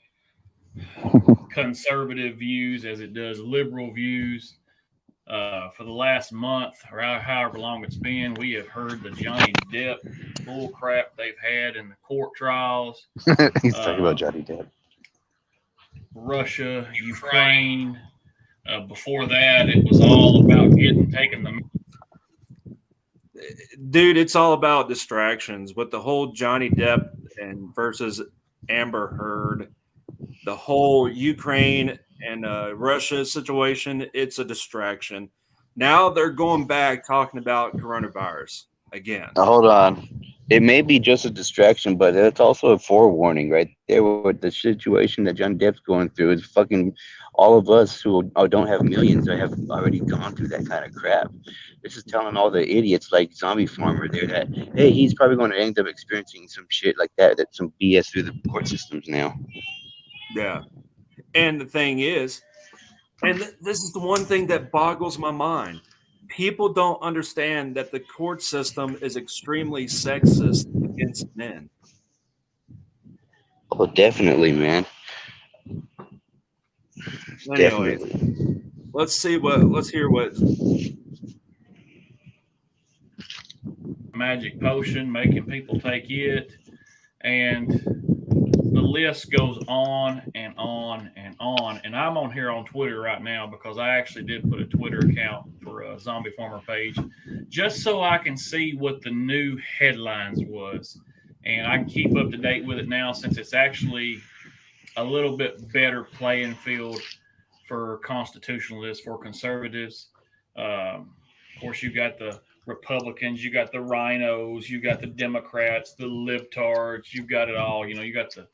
S10: conservative views as it does liberal views. For the last month, or however long it's been, we have heard the Johnny Depp bull crap they've had in the court trials.
S8: He's talking about Johnny Depp.
S10: Russia, Ukraine. Before that, it was all about taking the.
S1: Dude, it's all about distractions. With the whole Johnny Depp and versus Amber Heard, the whole Ukraine and Russia situation, it's a distraction. Now they're going back talking about coronavirus again.
S8: Now, hold on. It may be just a distraction, but it's also a forewarning right there. With the situation that Johnny Depp's going through is fucking all of us who don't have millions that have already gone through that kind of crap. This is telling all the idiots like Zombie Farmer there that, hey, he's probably going to end up experiencing some shit like that, some BS through the court systems now.
S1: Yeah. And the thing is, and this is the one thing that boggles my mind. People don't understand that the court system is extremely sexist against men.
S8: Oh, definitely, man.
S1: Anyways,
S8: Definitely.
S1: let's hear what
S10: Magic potion, making people take it, and the list goes on and on and on. And I'm on here on Twitter right now because I actually did put a Twitter account for a Zombie Farmer page just so I can see what the new headlines was. And I can keep up to date with it now since it's actually a little bit better playing field for constitutionalists, for conservatives. Of course, you got the Republicans, you got the rhinos, you got the Democrats, the libtards, you got it all. You know, you got the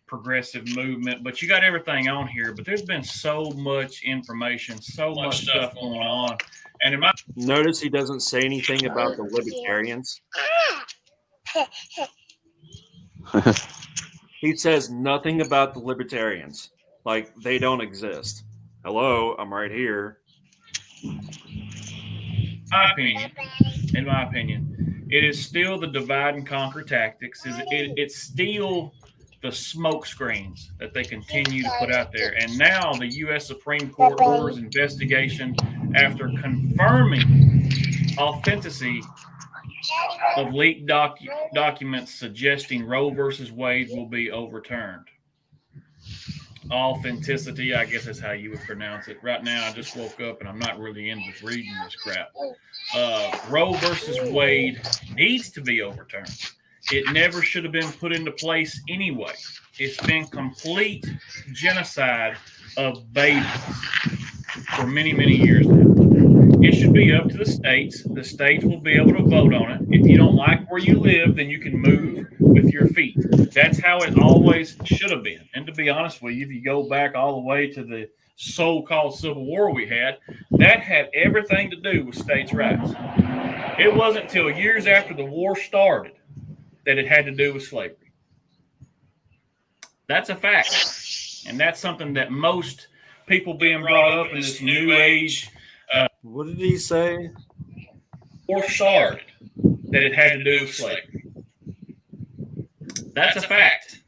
S10: progressive movement, but you got everything on here. But there's been so much information, so much stuff going on. And
S1: notice he doesn't say anything about the libertarians. He says nothing about the libertarians, like they don't exist. Hello, I'm right here.
S10: In my opinion, it is still the divide and conquer tactics. It's still the smoke screens that they continue to put out there. And now the U.S. Supreme Court orders investigation after confirming authenticity of leaked documents suggesting Roe versus Wade will be overturned. Authenticity, I guess that's how you would pronounce it. Right now, I just woke up and I'm not really into reading this crap. Roe versus Wade needs to be overturned. It never should have been put into place anyway. It's been complete genocide of babies for many, many years now. It should be up to the states. The states will be able to vote on it. If you don't like where you live, then you can move with your feet. That's how it always should have been. And to be honest with you, if you go back all the way to the so-called Civil War we had, that had everything to do with states' rights. It wasn't until years after the war started that it had to do with slavery. That's a fact. And that's something that most people being brought up in this new age
S1: What did he say?
S10: war started that it had to do with slavery. That's a fact.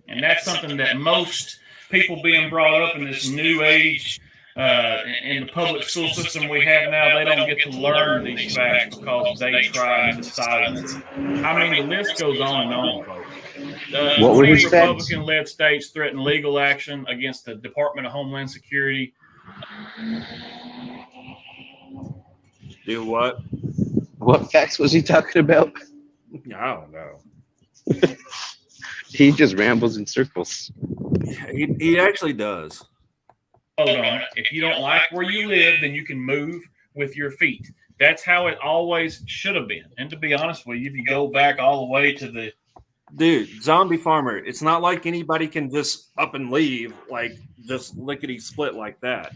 S10: And that's something that most people being brought up in this new age in the public school system we have now, they don't get to learn these facts because they try to silence it. I mean, the list goes on and on, folks.
S8: What were his facts?
S10: Republican-led states threaten legal action against the Department of Homeland Security.
S1: Do what?
S8: What facts was he talking about?
S1: I don't know.
S8: He just rambles in circles.
S1: He actually does.
S10: Hold on. If you don't like where you live, then you can move with your feet. That's how it always should have been. And to be honest with you, if you go back all the way to the
S1: Dude, Zombie Farmer, it's not like anybody can just up and leave, like just lickety split like that.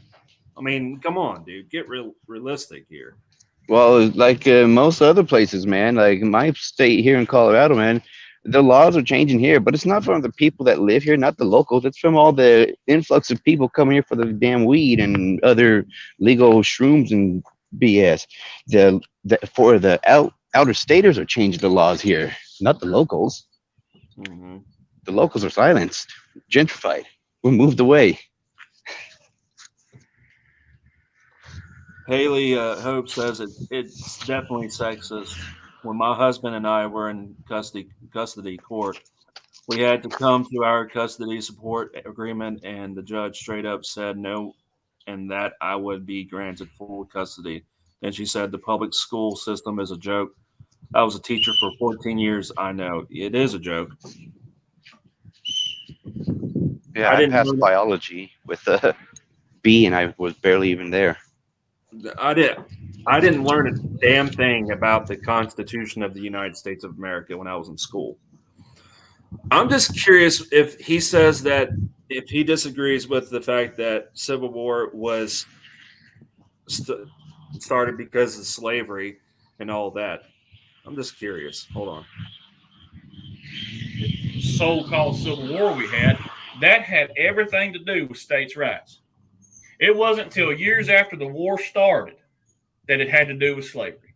S1: I mean, come on, dude, get realistic here.
S8: Well, like most other places, man, like my state here in Colorado, man, the laws are changing here, but it's not from the people that live here, not the locals. It's from all the influx of people coming here for the damn weed and other legal shrooms and BS. For the outer staters are changing the laws here, not the locals.
S1: Mm-hmm.
S8: The locals are silenced, gentrified. We're moved away.
S1: Haley Hope says it's definitely sexist. When my husband and I were in custody court, we had to come to our custody support agreement, and the judge straight up said no, and that I would be granted full custody. And she said the public school system is a joke. I was a teacher for 14 years. I know it is a joke.
S8: Yeah, I passed biology with a B, and I was barely even there.
S1: I didn't learn a damn thing about the Constitution of the United States of America when I was in school. I'm just curious if he says that if he disagrees with the fact that Civil War was started because of slavery and all that. I'm just curious. Hold on.
S10: So-called Civil War we had, that had everything to do with states' rights. It wasn't until years after the war started that it had to do with slavery.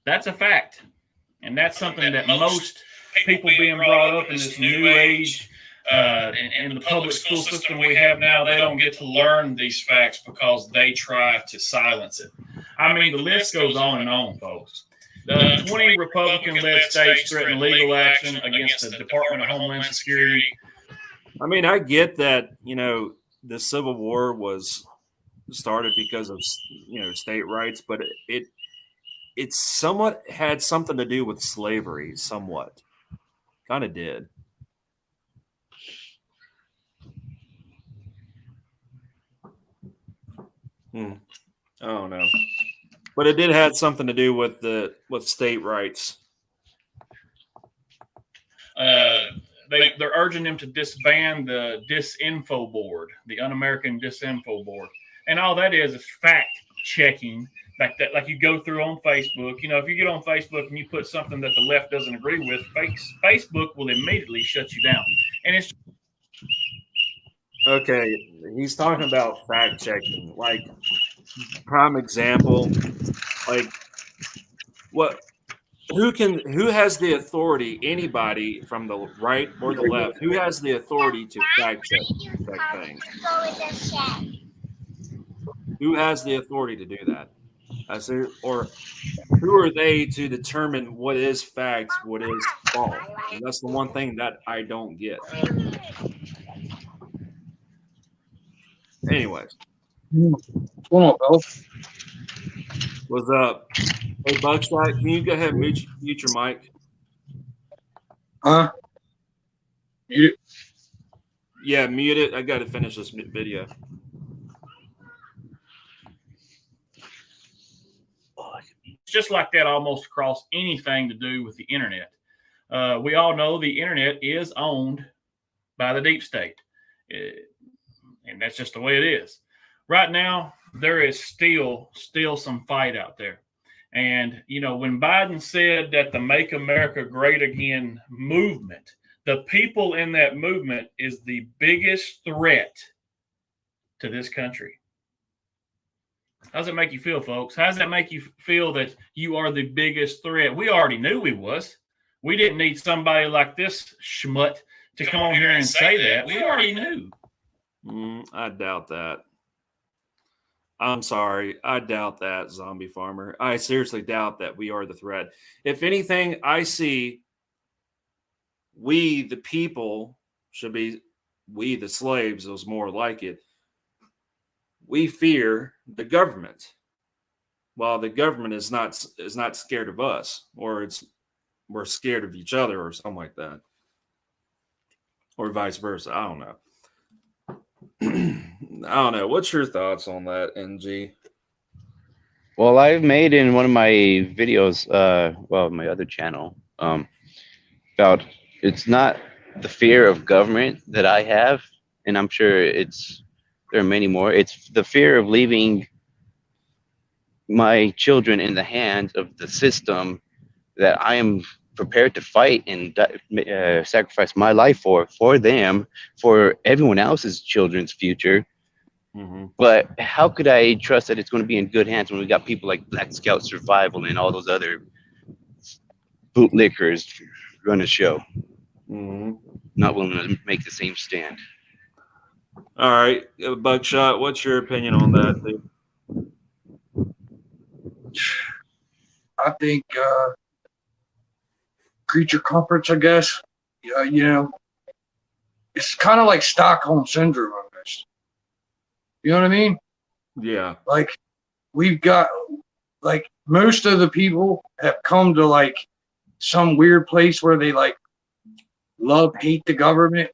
S10: That's a fact. And that's something that most people being brought up in this new age in the public school system we have now, they don't get to learn these facts because they try to silence it. I mean, the list goes on and on, folks. 20 Republican-led states threaten legal action against the Department of Homeland Security.
S1: I mean, I get that, the Civil War was started because of, state rights, but it somewhat had something to do with slavery, somewhat. Kind of did. I don't know. But it did have something to do with state rights.
S10: They're urging them to disband the Disinfo Board, the Un-American Disinfo Board. And all that is fact checking, like you go through on Facebook. If you get on Facebook and you put something that the left doesn't agree with, Facebook will immediately shut you down. And it's
S1: okay. He's talking about fact checking, like prime example, like what who has the authority? Anybody from the right or the left? Who has the authority to fact check things? Who has the authority to do that? I say, or who are they to determine what is fact, what is false? And that's the one thing that I don't get. Anyways,
S11: What's going on, Bill?
S1: what's up? Hey, Buckshot, can you go ahead and mute your mic?
S11: Huh? You
S1: Yeah, mute it. I got to finish this video.
S10: It's just like that almost across anything to do with the internet. We all know the internet is owned by the deep state. And that's just the way it is. Right now, there is still some fight out there. And, you know, when Biden said that the Make America Great Again movement, the people in that movement is the biggest threat to this country. How does it make you feel, folks? How does that make you feel that you are the biggest threat? We already knew we was. We didn't need somebody like this schmutt to come on here and say that. We already knew.
S1: I doubt that. I'm sorry. I doubt that, Zombie Farmer. I seriously doubt that we are the threat. If anything, I see we, the people, should be, we, the slaves, was more like it. We fear the government. While the government is not scared of us, or we're scared of each other, or something like that, or vice versa. I don't know. I don't know. What's your thoughts on that, NG?
S8: Well, I've made in one of my videos, my other channel, about it's not the fear of government that I have, and I'm sure there are many more. It's the fear of leaving my children in the hands of the system that I am prepared to fight and sacrifice my life for them, for everyone else's children's future. But how could I trust that it's going to be in good hands when we got people like Black Scout Survival and all those other bootlickers run a show, not willing to make the same stand?
S1: All right, Buckshot, what's your opinion on that, dude?
S11: I think creature comforts, I guess. You know, it's kind of like Stockholm Syndrome on this. You know what I mean?
S1: Yeah.
S11: Like, we've got, like, most of the people have come to, like, some weird place where they, like, hate the government.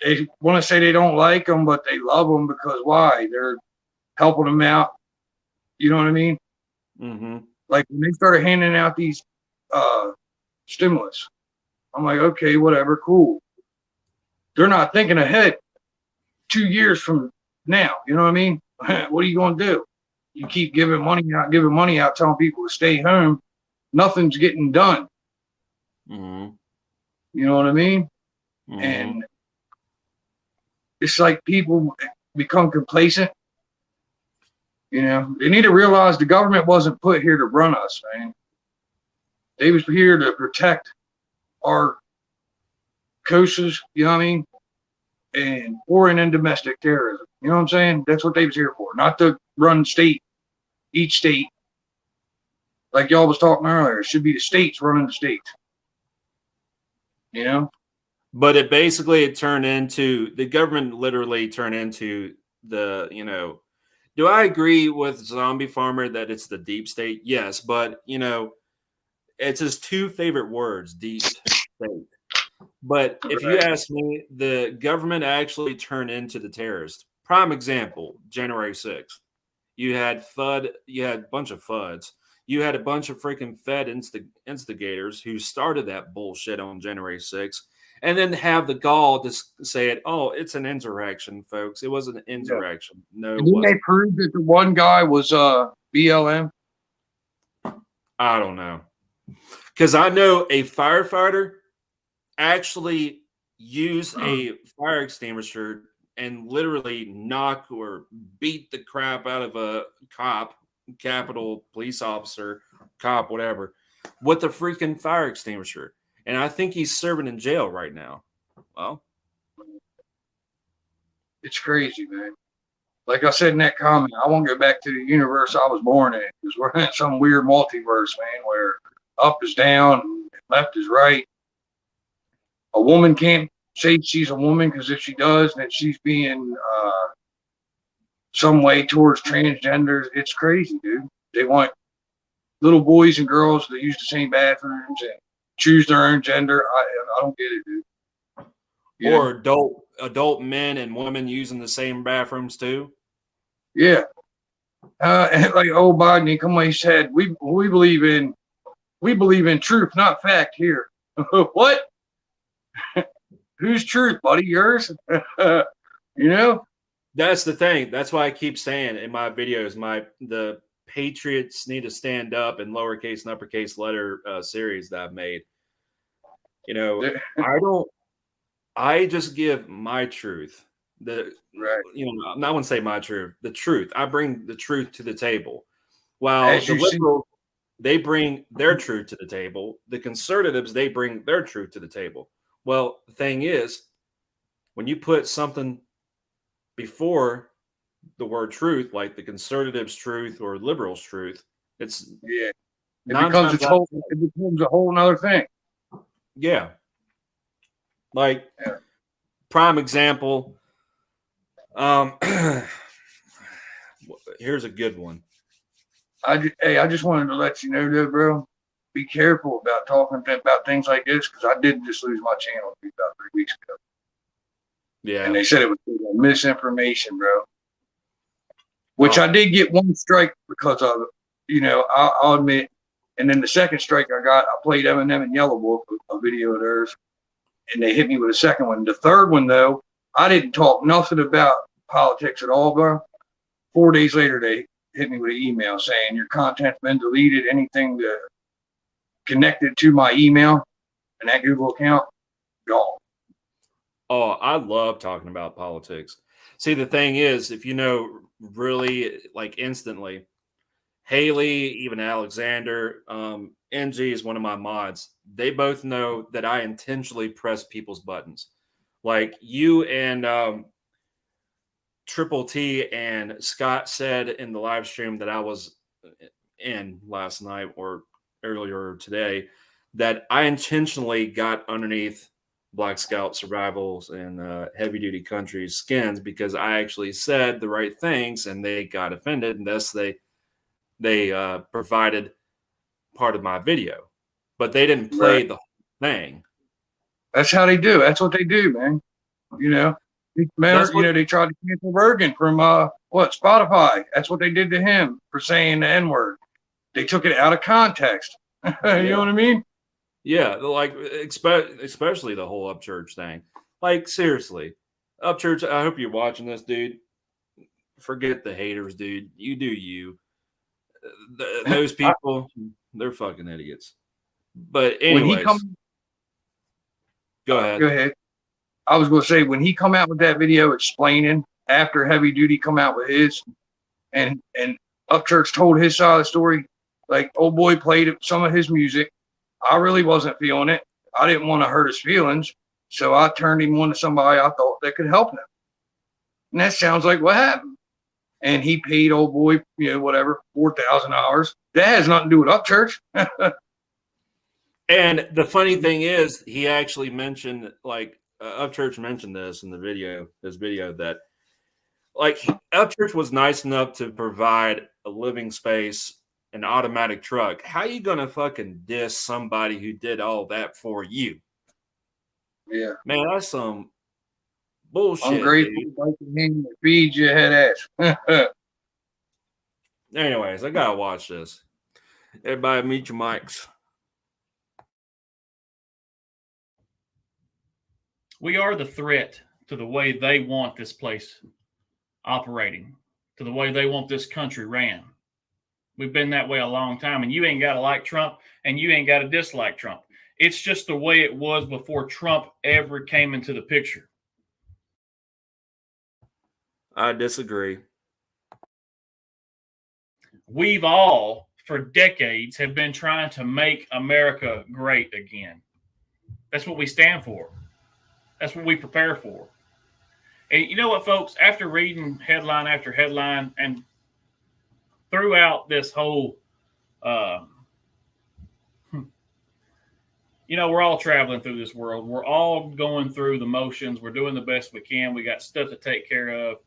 S11: They want to say they don't like them, but they love them because why? They're helping them out. You know what I mean? Like, when they started handing out these stimulus, I'm like, okay, whatever, cool. They're not thinking ahead 2 years from now. You know what I mean? What are you going to do? You keep giving money out, telling people to stay home. Nothing's getting done. You know what I mean? And it's like people become complacent. You know, they need to realize the government wasn't put here to run us, man. They was here to protect our coasts, you know what I mean? And foreign and domestic terrorism. You know what I'm saying? That's what they was here for. Not to run each state. Like y'all was talking earlier. It should be the states running the states. You know?
S1: But it turned into, the government literally turned into the, you know, do I agree with Zombie Farmer that it's the deep state? Yes, but, you know, it's his two favorite words, deep state. But if you ask me, the government actually turned into the terrorists. Prime example, January 6th. You had a bunch of FUDs. You had a bunch of freaking Fed instigators who started that bullshit on January 6th, and then have the gall to say it, oh, it's an insurrection, folks. It wasn't an insurrection. No,
S11: didn't they prove that the one guy was BLM?
S1: I don't know. Because I know a firefighter actually used a fire extinguisher and literally knock or beat the crap out of a cop, Capitol police officer, cop, whatever, with a freaking fire extinguisher. And I think he's serving in jail right now. Well,
S11: It's crazy, man. Like I said in that comment, I won't go back to the universe I was born in because we're in some weird multiverse, man, where up is down, left is right. A woman can't say she's a woman because if she does, then she's being some way towards transgenders. It's crazy, dude. They want little boys and girls to use the same bathrooms and choose their own gender. I don't get it, dude. Yeah.
S1: or adult men and women using the same bathrooms too.
S11: Yeah. And like old Biden, he come on, he said, we believe in truth, not fact here. What? Whose truth, buddy? Yours? You know?
S1: That's the thing. That's why I keep saying in my videos, the Patriots need to stand up in lowercase and uppercase letter series that I've made. You know, I just give my truth.
S11: Right.
S1: You know, I wouldn't say my truth, the truth. I bring the truth to the table. While
S11: As
S1: the
S11: you see-
S1: liberals, they bring their truth to the table. The conservatives, they bring their truth to the table. Well, the thing is, when you put something before the word truth, like the conservatives' truth or liberals' truth, it's
S11: Yeah. It
S1: nine
S11: becomes
S1: times
S11: a whole nother thing.
S1: yeah. Like
S11: Yeah.
S1: prime example. Here's a good one.
S11: I just wanted to let you know, though, bro. Be careful about talking about things like this because I did just lose my channel about 3 weeks ago,
S1: Yeah.
S11: and they said it was misinformation, bro. Which I did get one strike because of it. You know, I'll admit. And then the second strike I got, I played Eminem and Yellow Wolf, a video of theirs, and they hit me with a second one. The third one, though, I didn't talk nothing about politics at all, bro. 4 days later, they hit me with an email saying your content's been deleted. Anything connected to my email and that Google account, gone.
S1: Oh, I love talking about politics. See, the thing is, if you know really like instantly, Haley, even Alexander, NG is one of my mods. They both know that I intentionally press people's buttons. Like you and Triple T and Scott said in the live stream that I was in last night or earlier today, that I intentionally got underneath Black Scout Survivals and Heavy Duty Country's skins because I actually said the right things and they got offended, and thus they provided part of my video, but they didn't play the whole thing.
S11: That's how they do. That's what they do, man. You know, they tried to cancel Rogan from Spotify. That's what they did to him for saying the N-word. They took it out of context. You know what I mean?
S1: Yeah, like especially the whole Upchurch thing. Like seriously, Upchurch. I hope you're watching this, dude. Forget the haters, dude. You do you. Those people, they're fucking idiots. But anyways, go ahead.
S11: Go ahead. I was going to say, when he come out with that video explaining after Heavy Duty come out with his, and Upchurch told his side of the story, like old boy played some of his music. I really wasn't feeling it. I didn't want to hurt his feelings, so I turned him on to somebody I thought that could help him. And that sounds like what happened. And he paid old boy, whatever, $4,000. That has nothing to do with Upchurch.
S1: And the funny thing is, he actually mentioned, like, Upchurch mentioned this in his video, that, like, Upchurch was nice enough to provide a living space, an automatic truck. How you gonna fucking diss somebody who did all that for you?
S11: Yeah,
S1: man, that's some bullshit.
S11: Ungrateful, like feed your head ass.
S1: Anyways, I gotta watch this. Everybody, mute your mics.
S10: We are the threat to the way they want this place operating, to the way they want this country ran. We've been that way a long time, and you ain't got to like Trump, and you ain't got to dislike Trump. It's just the way it was before Trump ever came into the picture.
S1: I disagree.
S10: We've all for decades have been trying to make America great again. That's what we stand for. That's what we prepare for. And you know what, folks? After reading headline after headline and throughout this whole, we're all traveling through this world. We're all going through the motions. We're doing the best we can. We got stuff to take care of.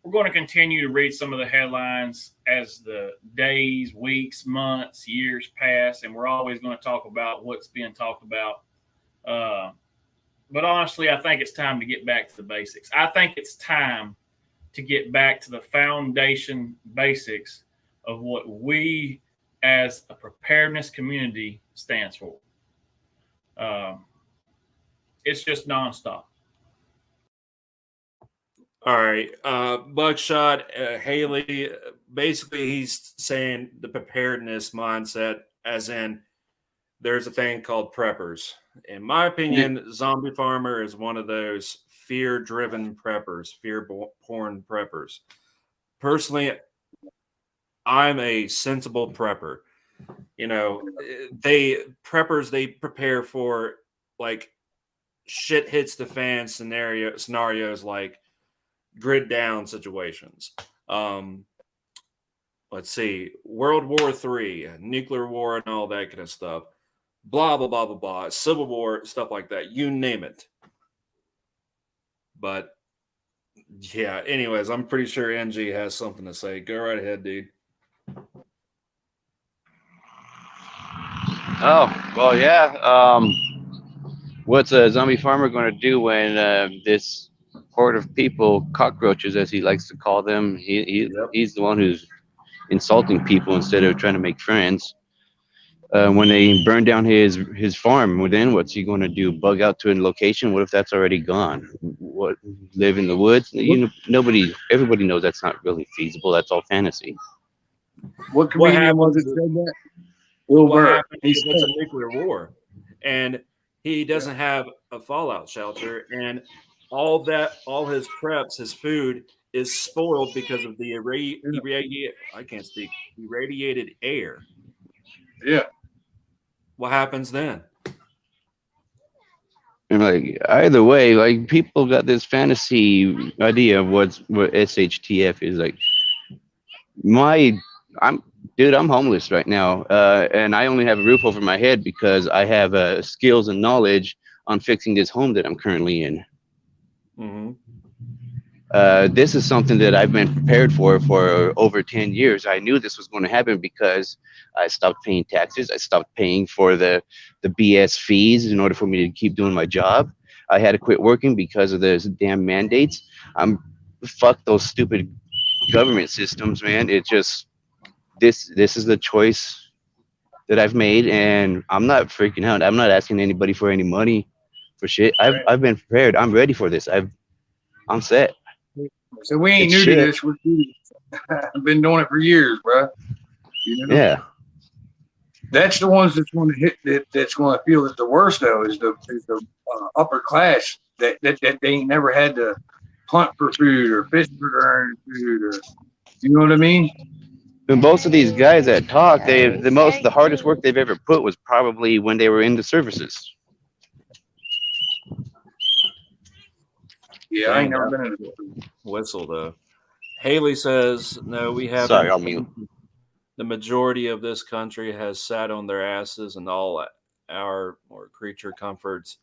S10: We're going to continue to read some of the headlines as the days, weeks, months, years pass, and we're always going to talk about what's being talked about. But honestly, I think it's time to get back to the basics. I think it's time to get back to the foundation basics of what we as a preparedness community stands for. It's just nonstop.
S1: All right. Buckshot, Haley, basically he's saying the preparedness mindset, as in there's a thing called preppers. In my opinion, Zombie Farmer is one of those fear-driven preppers, fear-porn preppers. Personally, I'm a sensible prepper. They prepare for like shit hits the fan scenarios like grid down situations. Let's see, World War III, nuclear war, and all that kind of stuff. Blah, blah, blah, blah, blah. Civil War, stuff like that. You name it. But, yeah, anyways, I'm pretty sure NG has something to say. Go right ahead, dude.
S8: Oh, well, yeah. What's a zombie farmer going to do when this horde of people, cockroaches as he likes to call them, he's the one who's insulting people instead of trying to make friends? When they burn down his farm, then what's he going to do? Bug out to a location? What if that's already gone? What, live in the woods? Everybody knows that's not really feasible. That's all fantasy.
S11: What comedian was it said that? Will Burr.
S1: It's a nuclear war, and he doesn't have a fallout shelter, and all his preps, his food is spoiled because of the irradiated air.
S11: Yeah.
S1: What happens then?
S8: And like either way, like people got this fantasy idea of what SHTF is like. I'm homeless right now, and I only have a roof over my head because I have skills and knowledge on fixing this home that I'm currently in.
S1: Mm-hmm.
S8: This is something that I've been prepared for over 10 years. I knew this was going to happen because I stopped paying taxes. I stopped paying for the BS fees in order for me to keep doing my job. I had to quit working because of those damn mandates. Fuck those stupid government systems, man. It just, this is the choice that I've made, and I'm not freaking out. I'm not asking anybody for any money for shit. I've been prepared. I'm ready for this. I'm set.
S11: So we ain't new to this. I've been doing it for years, bro.
S8: Yeah.
S11: That's the ones that's going to hit. That's going to feel it the worst, though, is the upper class that they ain't never had to hunt for food or fish for their own food, or you know what I mean.
S8: And most of these guys that talk, the hardest work they've ever put was probably when they were in the services.
S11: Yeah, I ain't never been in a
S1: whistle though. Haley says, no, we haven't.
S8: Sorry, I'll mute.
S1: The majority of this country has sat on their asses and all our creature comforts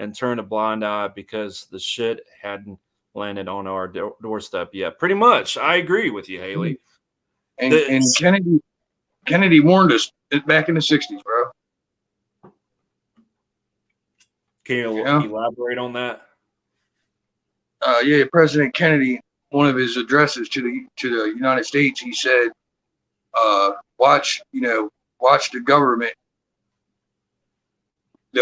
S1: and turned a blind eye because the shit hadn't landed on our doorstep yet. Pretty much. I agree with you, Haley.
S11: And Kennedy warned us back in the 60s, bro.
S1: Can you elaborate on that?
S11: Yeah, President Kennedy, one of his addresses to the United States, he said, watch the government. They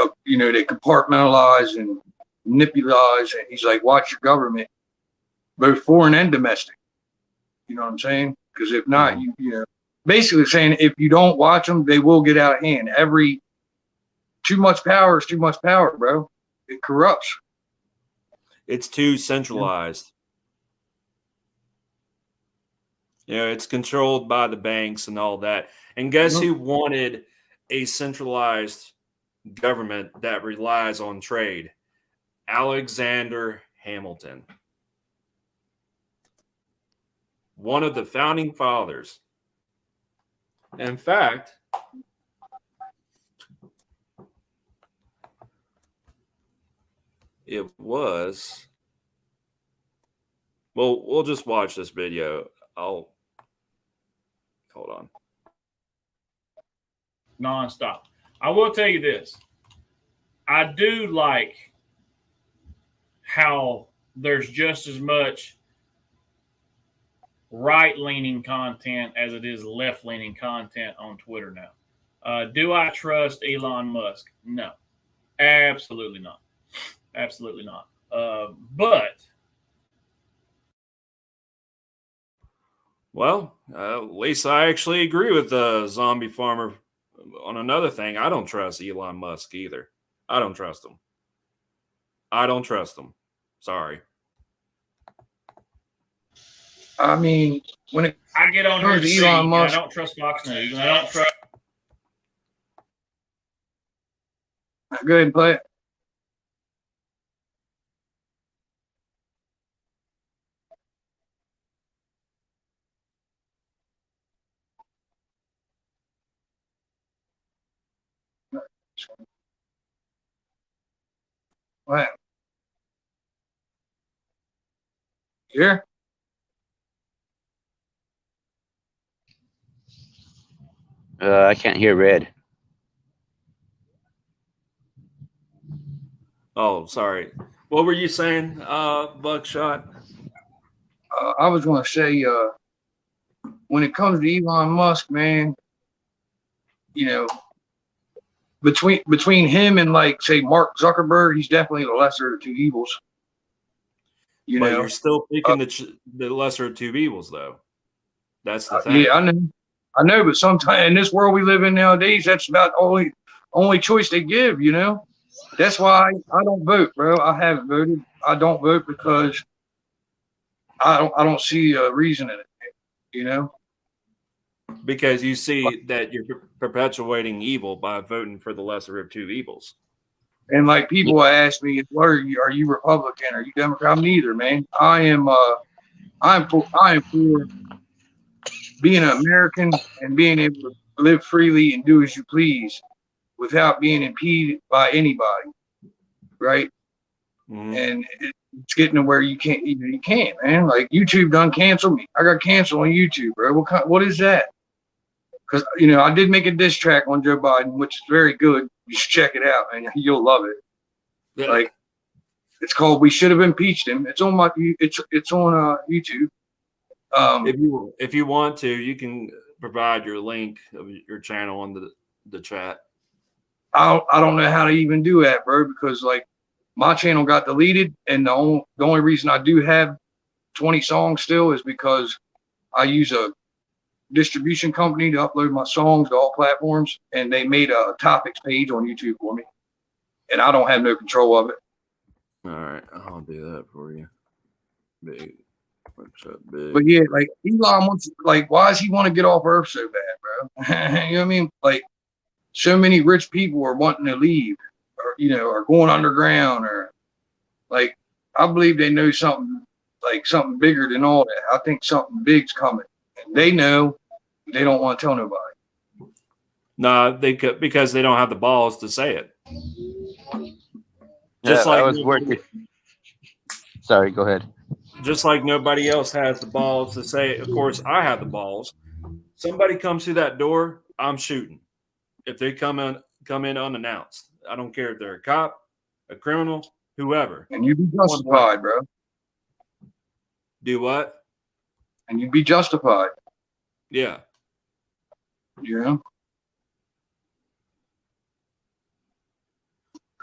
S11: compartmentalize and manipulate, and he's like, watch your government, both foreign and domestic. You know what I'm saying? Because if not, basically saying if you don't watch them, they will get out of hand. Too much power is too much power, bro. It corrupts. It's
S1: too centralized. You know, it's controlled by the banks and all that. And guess who wanted a centralized government that relies on trade? Alexander Hamilton, one of the founding fathers. In fact, it was. Well, we'll just watch this video. Hold on.
S10: Nonstop. I will tell you this. I do like how there's just as much right-leaning content as it is left-leaning content on Twitter now. Do I trust Elon Musk? No, absolutely not. Absolutely not. But
S1: well, at least I actually agree with Zombie Farmer on another thing. I don't trust Elon Musk either. I don't trust him. Sorry.
S11: I mean, when it
S10: I get on here
S11: comes
S10: to
S11: to
S10: see,
S11: Elon Musk,
S10: I don't trust Fox News. I don't trust.
S11: go ahead and play it. What? Here?
S8: I can't hear Red.
S1: Oh, sorry. What were you saying, Buckshot?
S11: I was going to say, when it comes to Elon Musk, man, you know, between him and like say Mark Zuckerberg, he's definitely the lesser of two evils. You
S1: But
S11: know,
S1: you're still picking the lesser of two evils, though. That's the thing.
S11: yeah, I know, but sometimes in this world we live in nowadays, that's about only choice they give. You know, that's why I don't vote, bro. I haven't voted. I don't vote because I don't see a reason in it. You know,
S1: Because you see that you're perpetuating evil by voting for the lesser of two evils.
S11: and like people ask me, "What are you? Are you Republican? Are you Democrat?" I'm neither, man. I'm for being an American and being able to live freely and do as you please without being impeded by anybody, right?
S1: Mhm.
S11: And it's getting to where you can't, man. Like YouTube done canceled me. I got canceled on YouTube, bro. What is that? Because I did make a diss track on Joe Biden, which is very good. You should check it out, man. You'll love it.
S1: Yeah.
S11: Like it's called "We Should Have Impeached Him." It's on it's on YouTube.
S1: If you want to, you can provide your link of your channel on the chat.
S11: I don't know how to even do that, bro, because like my channel got deleted, and the only reason I do have 20 songs still is because I use a distribution company to upload my songs to all platforms, and they made a topics page on YouTube for me, and I don't have no control of it.
S1: All right, I'll do that for you. Big. Big.
S11: But yeah, like Elon wants, like, why does he want to get off Earth so bad, bro? You know what I mean? Like, so many rich people are wanting to leave, or are going underground, or like, I believe they know something bigger than all that. I think something big's coming, and they know. They don't want to tell nobody.
S1: No, because they don't have the balls to say it.
S8: Just like I was working. Sorry, go ahead.
S1: Just like nobody else has the balls to say it. Of course, I have the balls. Somebody comes through that door, I'm shooting. If they come in unannounced, I don't care if they're a cop, a criminal, whoever.
S11: And you'd be justified, bro.
S1: Do what?
S11: And you'd be justified.
S1: Yeah.
S11: Yeah.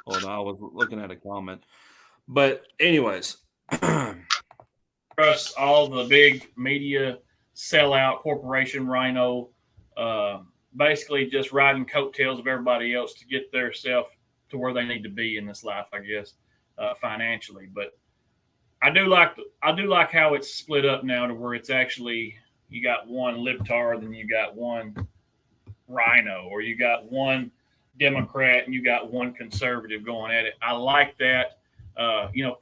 S1: Hold on, I was looking at a comment. But anyways.
S10: Trust all the big media sellout corporation rhino, basically just riding coattails of everybody else to get their self to where they need to be in this life, I guess, financially. But I do like how it's split up now to where it's actually you got one libtard, then you got one rhino, or you got one Democrat and you got one conservative going at it. I like that.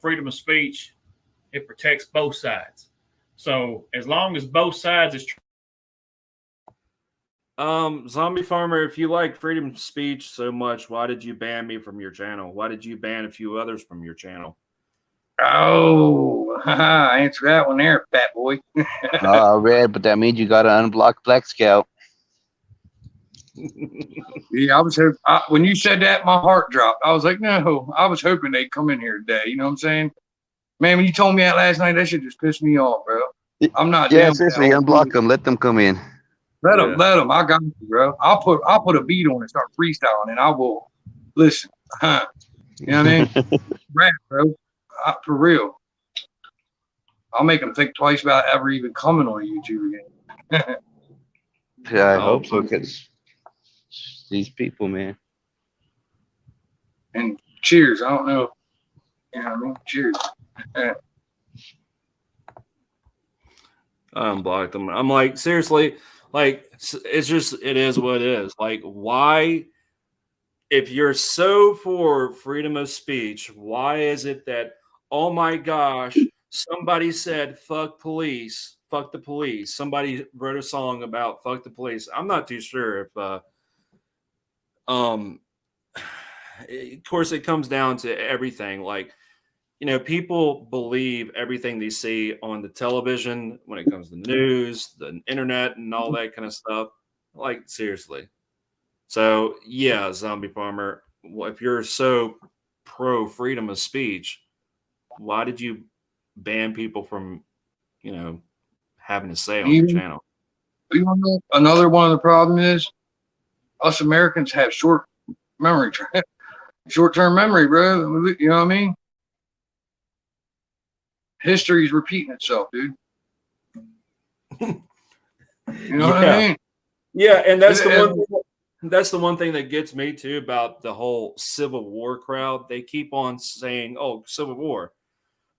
S10: Freedom of speech, it protects both sides. So as long as both sides is
S1: Zombie Farmer, if you like freedom of speech so much, why did you ban me from your channel? Why did you ban a few others from your channel?
S11: Oh, answer that one there, fat boy.
S8: Red, but that means you got to unblock Black Scout.
S11: Yeah, when you said that, my heart dropped. I was like, no, I was hoping they'd come in here today. You know what I'm saying? Man, when you told me that last night, that shit just pissed me off, bro. I'm not.
S8: Yeah, seriously, unblock them. Let them come in.
S11: Let them. I got you, bro. I'll put a beat on and start freestyling, and I will listen. You know what I mean? Rap, bro. For real. I'll make them think twice about ever even coming on YouTube again.
S8: Yeah, I hope so, because these people, man.
S11: And cheers. I don't know. You know what I mean? Cheers.
S1: I unblocked them. I'm like, seriously, like, it is what it is. Like, why, if you're so for freedom of speech, why is it that, oh my gosh, somebody said fuck police, fuck the police. Somebody wrote a song about fuck the police. I'm not too sure if of course it comes down to everything. Like, people believe everything they see on the television when it comes to news, the internet, and all that kind of stuff. Like, seriously. So yeah, Zombie Farmer, if you're so pro freedom of speech, why did you ban people from, having a say on your channel?
S11: You know, another one of the problems is us Americans have short-term memory, bro. You know what I mean? History's repeating itself, dude. You know what I mean?
S1: Yeah, and that's the one thing that gets me too about the whole Civil War crowd. They keep on saying, "Oh, Civil War,"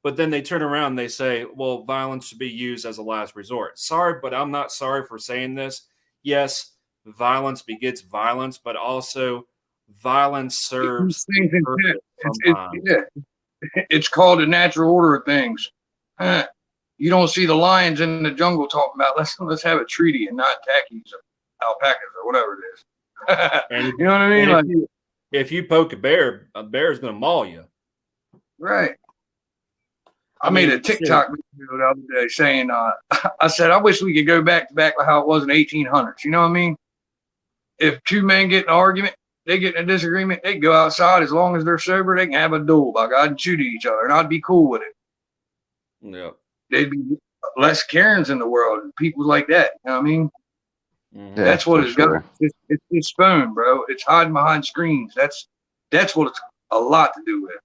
S1: but then they turn around and they say, "Well, violence should be used as a last resort." Sorry, but I'm not sorry for saying this. Yes, violence begets violence, but also violence serves
S11: things it's called the natural order of things. You don't see the lions in the jungle talking about let's have a treaty and not attack these alpacas or whatever it is. You know what I mean?
S1: Like, if you poke a bear is going to maul you.
S11: Right. I made a TikTok video the other day saying, I said, I wish we could go back to how it was in 1800s. You know what I mean? If two men get in an argument, they get in a disagreement, they go outside. As long as they're sober, they can have a duel, by God, and shoot at each other, and I'd be cool with it.
S1: Yeah.
S11: There'd be less Karens in the world and people like that. You know what I mean?
S8: Yeah,
S11: that's what it's got. It's phone, bro. It's hiding behind screens. That's what it's a lot to do with.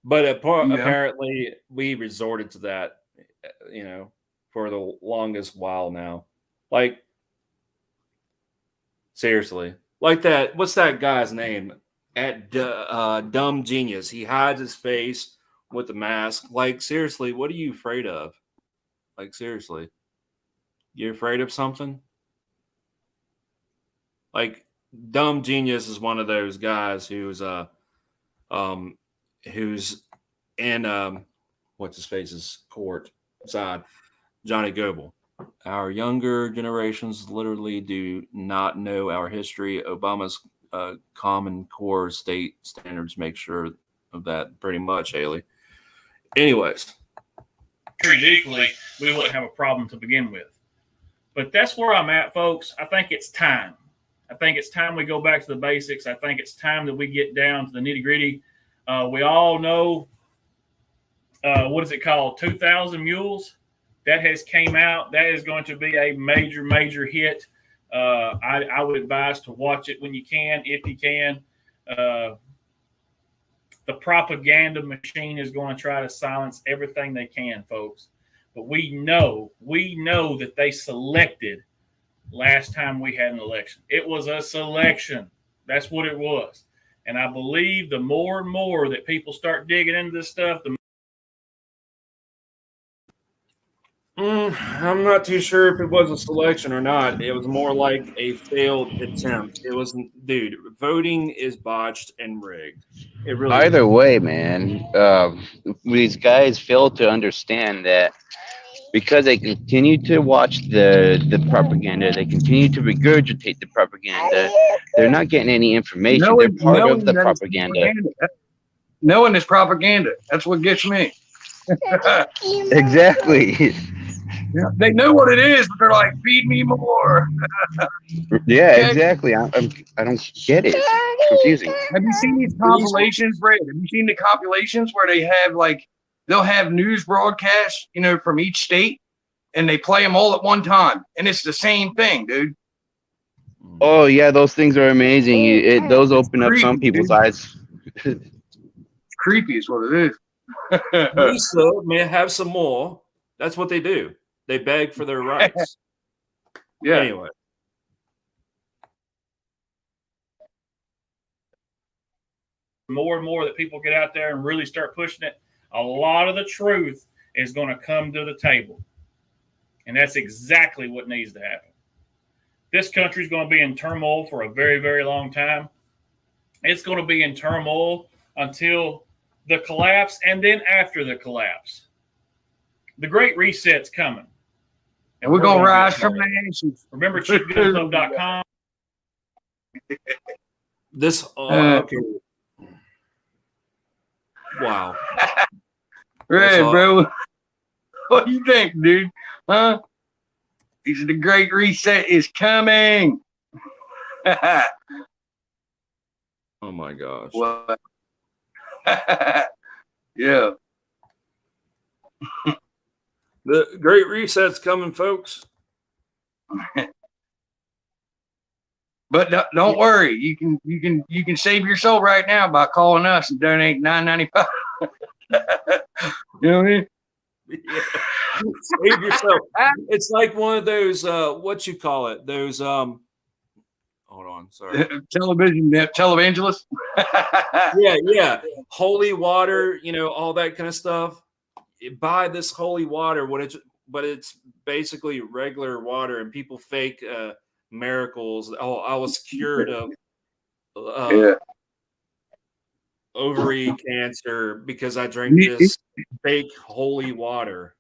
S1: But apparently we resorted to that, for the longest while now. Like, seriously. Like that, what's that guy's name? Dumb Genius. He hides his face with the mask. Like, seriously, what are you afraid of? Like, seriously. You're afraid of something? Like, Dumb Genius is one of those guys who's in what's his face's court side, Johnny Goble. Our younger generations literally do not know our history. Obama's Common Core state standards make sure of that pretty much, Haley. Anyways.
S10: Treated equally, we wouldn't have a problem to begin with. But that's where I'm at, folks. I think it's time. I think it's time we go back to the basics. I think it's time that we get down to the nitty-gritty. We all know, what is it called? 2,000 Mules. That has came out. That is going to be a major, major hit. I would advise to watch it when you can, if you can. The propaganda machine is going to try to silence everything they can, folks. But we know that they selected last time we had an election. It was a selection. That's what it was. And I believe the more and more that people start digging into this stuff, the
S1: I'm not too sure if it was a selection or not. It was more like a failed attempt. It wasn't, dude. Voting is botched and rigged. It really is.
S8: Either way, man, these guys fail to understand that because they continue to watch the propaganda, they continue to regurgitate the propaganda. They're not getting any information. They're part of the
S11: that it's
S8: propaganda.
S11: Knowing it's propaganda. That's what gets me.
S8: Exactly.
S11: Yeah, they know what it is, but they're like, feed me more.
S8: Yeah,
S11: Okay.
S8: exactly. I don't get it. It's confusing.
S11: Have you seen these compilations, Brad? Have you seen the compilations where they have like, they'll have news broadcasts, you know, from each state, and they play them all at one time, and it's the same thing, dude.
S8: Oh yeah, those things are amazing. Those open up some people's eyes.
S11: It's creepy, is what it is.
S1: Lisa may have some more. That's what they do. They beg for their rights.
S11: Yeah.
S1: Anyway.
S10: More and more that people get out there and really start pushing it, a lot of the truth is going to come to the table. And that's exactly what needs to happen. This country is going to be in turmoil for a very, very long time. It's going to be in turmoil until the collapse and then after the collapse. The Great Reset's coming.
S11: And we're going to rise from the ashes.
S10: Remember cheapgoodclub.com.
S1: This, okay. Wow.
S11: Right, bro. What do you think, dude? Huh? He said the Great Reset is coming.
S1: Oh my gosh.
S11: What? Yeah.
S1: The Great Reset's coming, folks.
S11: But don't worry, you can save your soul right now by calling us and donate $9.95. You know what I mean?
S1: Yeah. Save yourself. It's like one of those what you call it? Those hold on, sorry.
S11: Televangelists.
S1: Yeah. Holy water, you know, all that kind of stuff. Buy this holy water but it's basically regular water, and people fake miracles. Oh, I was cured of ovary cancer because I drank this fake holy water.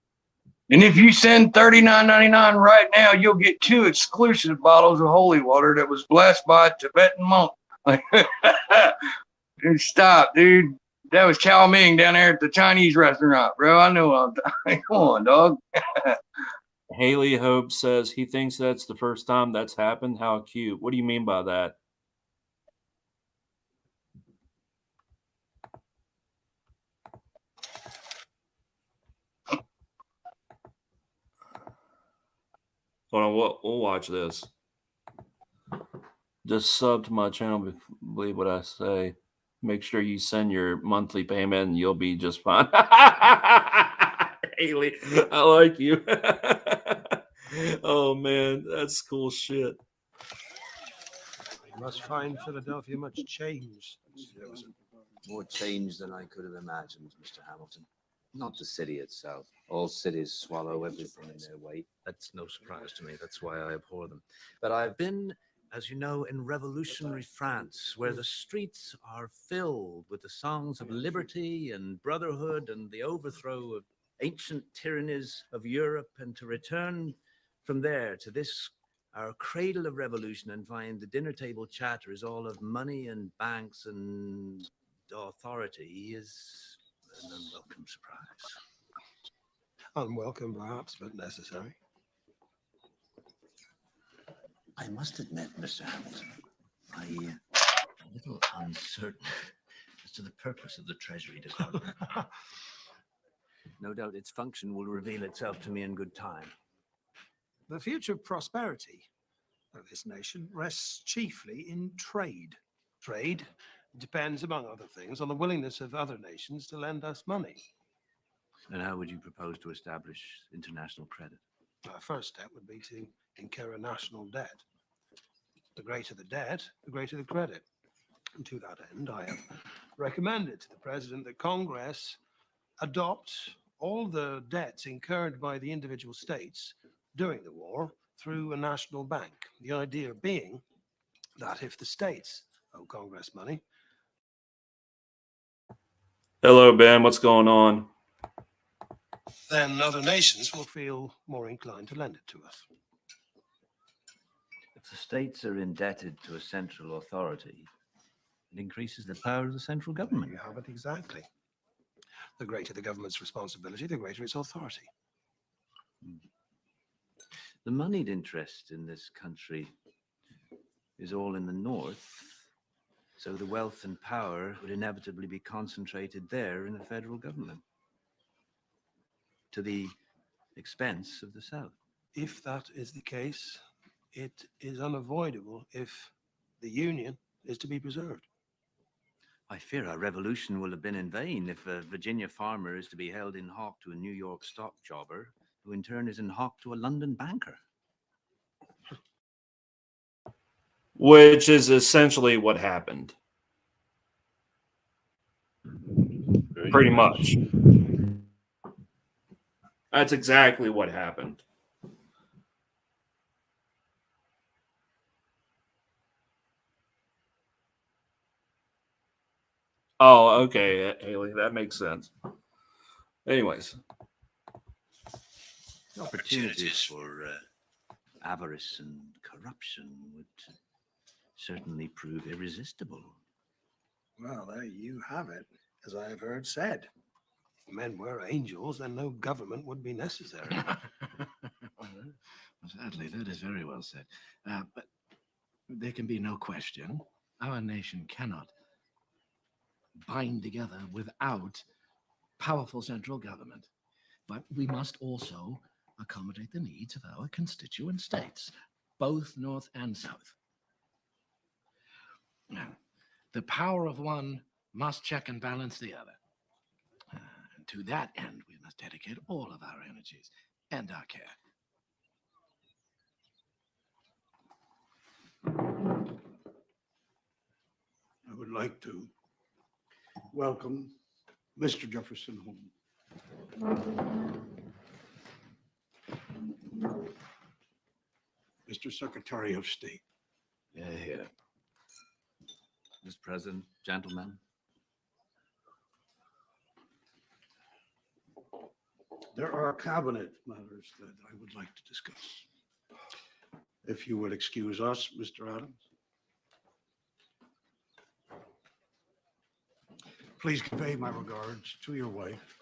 S11: And if you send $39.99 right now, you'll get 2 exclusive bottles of holy water that was blessed by a Tibetan monk. Dude, stop, dude. That was chow mein down there at the Chinese restaurant, bro. I know. Come on, dog.
S1: Haley Hope says he thinks that's the first time that's happened. How cute. What do you mean by that? Hold on, we'll watch this. Just sub to my channel, believe what I say. Make sure you send your monthly payment and you'll be just fine. Haley, I like you. Oh man, that's cool shit.
S12: You must find Philadelphia much change.
S13: More change than I could have imagined, Mr. Hamilton. Not the city itself. All cities swallow everything in their weight. That's no surprise to me. That's why I abhor them. But I've been, as you know, in revolutionary France, where the streets are filled with the songs of liberty and brotherhood and the overthrow of ancient tyrannies of Europe, and to return from there to this, our cradle of revolution, and find the dinner table chatter is all of money and banks and authority is an unwelcome surprise.
S12: Unwelcome, perhaps, but necessary.
S13: I must admit, Mr. Hamilton, I'm a little uncertain as to the purpose of the Treasury Department. No doubt its function will reveal itself to me in good time.
S12: The future prosperity of this nation rests chiefly in trade. Trade depends, among other things, on the willingness of other nations to lend us money.
S13: And how would you propose to establish international credit?
S12: Our first step would be to incur a national debt. The greater the debt, the greater the credit. And to that end, I have recommended to the President that Congress adopt all the debts incurred by the individual states during the war through a national bank. The idea being that if the states owe Congress money,
S1: Hello, Ben. What's going on?
S12: then other nations will feel more inclined to lend it to us.
S13: If the states are indebted to a central authority, it increases the power of the central government.
S12: You have it exactly. The greater the government's responsibility, the greater its authority.
S13: The moneyed interest in this country is all in the north, so the wealth and power would inevitably be concentrated there in the federal government, to the expense of the south.
S12: If that is the case, it is unavoidable if the Union is to be preserved.
S13: I fear our revolution will have been in vain if a Virginia farmer is to be held in hock to a New York stock jobber, who in turn is in hock to a London banker.
S1: Which is essentially what happened. Pretty much. That's exactly what happened. Oh, okay, Haley, that makes sense. Anyways.
S13: Opportunities for avarice and corruption would certainly prove irresistible.
S12: Well, there you have it, as I have heard said. If men were angels, then no government would be necessary.
S14: Sadly, that is very well said. But there can be no question. Our nation cannot bind together without powerful central government. But we must also accommodate the needs of our constituent states, both North and South. Now, the power of one must check and balance the other. To that end, we must dedicate all of our energies and our care.
S15: I would like to welcome Mr. Jefferson home. Mr. Secretary of State.
S13: Yeah, yeah. Mr. President, gentlemen.
S15: There are cabinet matters that I would like to discuss. If you would excuse us, Mr. Adams. Please convey my regards to your wife.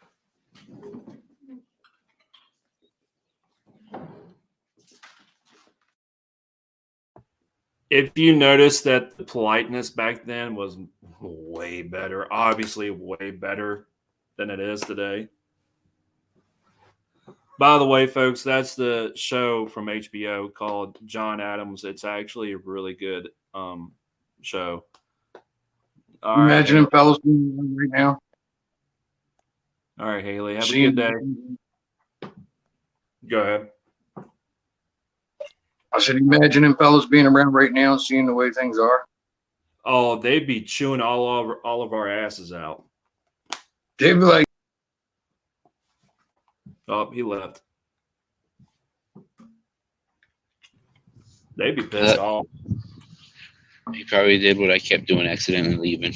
S1: If you notice that the politeness back then was way better, obviously way better than it is today. By the way, folks, that's the show from HBO called John Adams. It's actually a really good show. All right,
S11: Imagine him fellas being on right now.
S1: All right, Haley, have a good day. Go ahead.
S11: I said, imagine him fellas being around right now and seeing the way things are.
S1: Oh, they'd be chewing all of our asses out.
S11: They'd be like,
S1: oh, he left. They'd be pissed off.
S8: He probably did what I kept doing, accidentally leaving.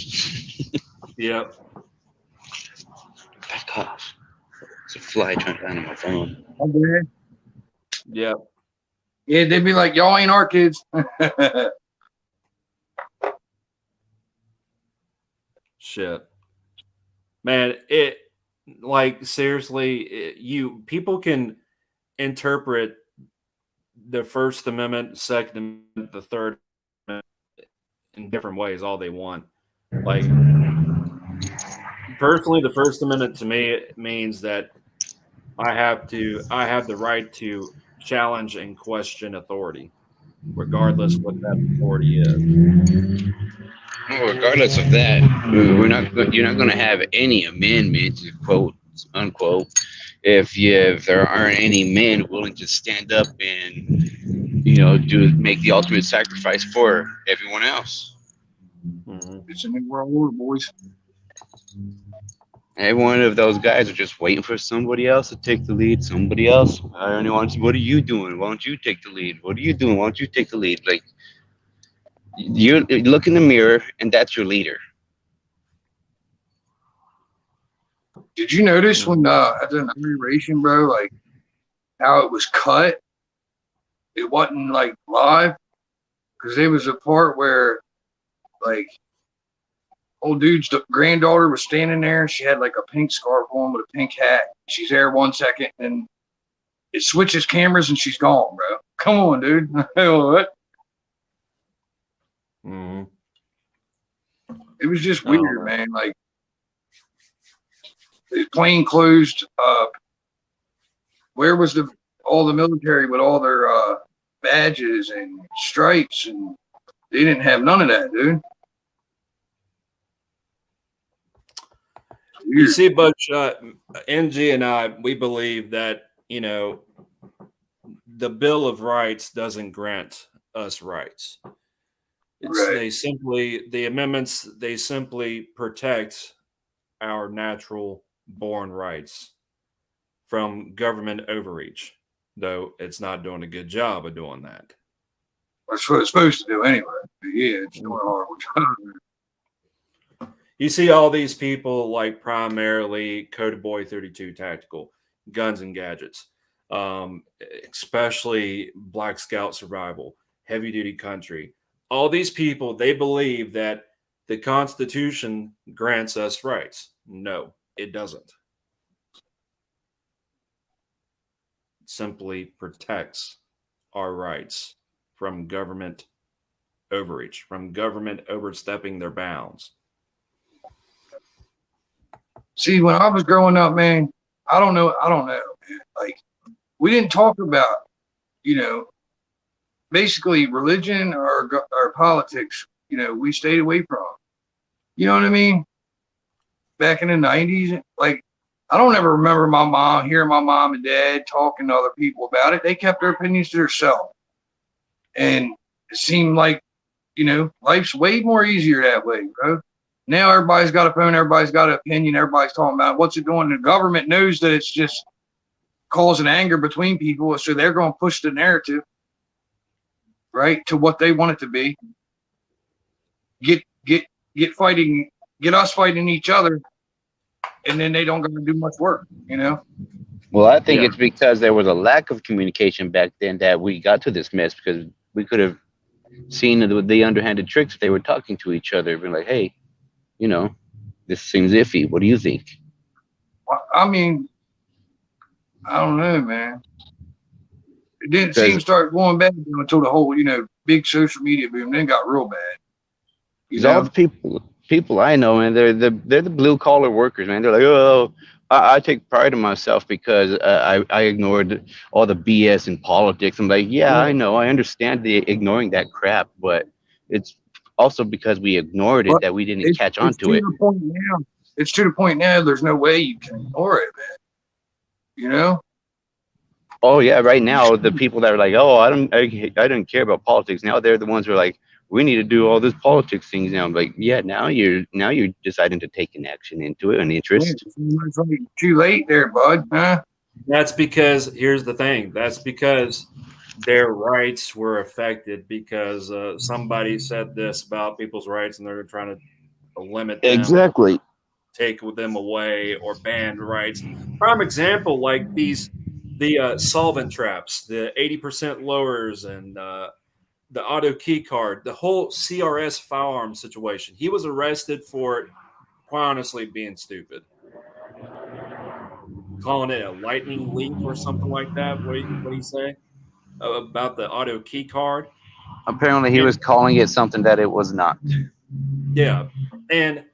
S1: Yep.
S8: Back off. It's a fly trying to land on my phone.
S11: okay.
S1: Yep.
S11: Yeah, they'd be like, y'all ain't our kids.
S1: Shit. Man, it like seriously, people can interpret the First Amendment, Second Amendment, the Third Amendment in different ways all they want. Like personally, the First Amendment to me it means that I have the right to challenge and question authority, regardless what that authority is.
S8: Well, regardless of that, you're not going to have any amendments, quote unquote, if there aren't any men willing to stand up and make the ultimate sacrifice for everyone else.
S11: It's a new world order, boys.
S8: Every one of those guys are just waiting for somebody else to take the lead. Somebody else. I only want to. What are you doing? Why don't you take the lead? What are you doing? Why don't you take the lead? Like you look in the mirror, and that's your leader.
S11: Did you notice when at the inauguration, bro, like how it was cut? It wasn't like live because there was a part where like old dude's granddaughter was standing there and she had like a pink scarf on with a pink hat. She's there 1 second and it switches cameras and she's gone, bro. Come on, dude. What? It was just weird, man. Like the plane closed up. Where was all the military with all their badges and stripes? And they didn't have none of that, dude.
S1: You see, Butch, NG and I, we believe that, you know, the Bill of Rights doesn't grant us rights. The amendments, they simply protect our natural born rights from government overreach, though it's not doing a good job of doing that.
S11: That's what it's supposed to do anyway. But yeah, it's doing a horrible job.
S1: You see all these people like primarily Code Boy 32 Tactical, Guns and Gadgets, especially Black Scout Survival, Heavy Duty Country. All these people, they believe that the Constitution grants us rights. No, it doesn't. It simply protects our rights from government overreach, from government overstepping their bounds.
S11: See, when I was growing up, man, I don't know, man. Like, we didn't talk about, you know, basically religion or politics, you know, we stayed away from. You know what I mean? Back in the 90s, like, I don't ever remember hearing my mom and dad talking to other people about it. They kept their opinions to themselves. And it seemed like, you know, life's way more easier that way, bro. Now everybody's got a phone, everybody's got an opinion, everybody's talking about what's it doing. The government knows that it's just causing anger between people, so they're going to push the narrative, right, to what they want it to be. Get us fighting each other, and then they don't going to do much work, you know?
S8: Well, I think it's because there was a lack of communication back then that we got to this mess, because we could have seen the underhanded tricks if they were talking to each other, being like, hey, you know, this seems iffy. What do you think?
S11: I mean, I don't know, man. It didn't seem to start going bad until the whole, you know, big social media boom. Then it got real bad.
S8: Because all the people I know, man, they're the blue collar workers, man. They're like, oh, I take pride in myself because I ignored all the BS in politics. I'm like, yeah, I know, I understand the ignoring that crap, but it's also because we ignored it that we didn't catch on to it.
S11: It's to the point now. There's no way you can ignore it, man. You know?
S8: Oh yeah, right now the people that are like, oh, I don't care about politics. Now they're the ones who are like, we need to do all this politics things now. I'm like, yeah, now you're deciding to take an action into it, an interest.
S11: It's too late there, bud. Huh?
S1: That's because here's the thing. That's because their rights were affected because somebody said this about people's rights, and they're trying to limit them.
S8: Exactly.
S1: Take them away or ban rights. Prime example, like the solvent traps, the 80% lowers, and the auto key card, the whole CRS firearm situation. He was arrested for, quite honestly, being stupid, calling it a lightning leak or something like that. What do you say about the auto key card?
S8: Apparently, he was calling it something that it was not.
S1: Yeah, and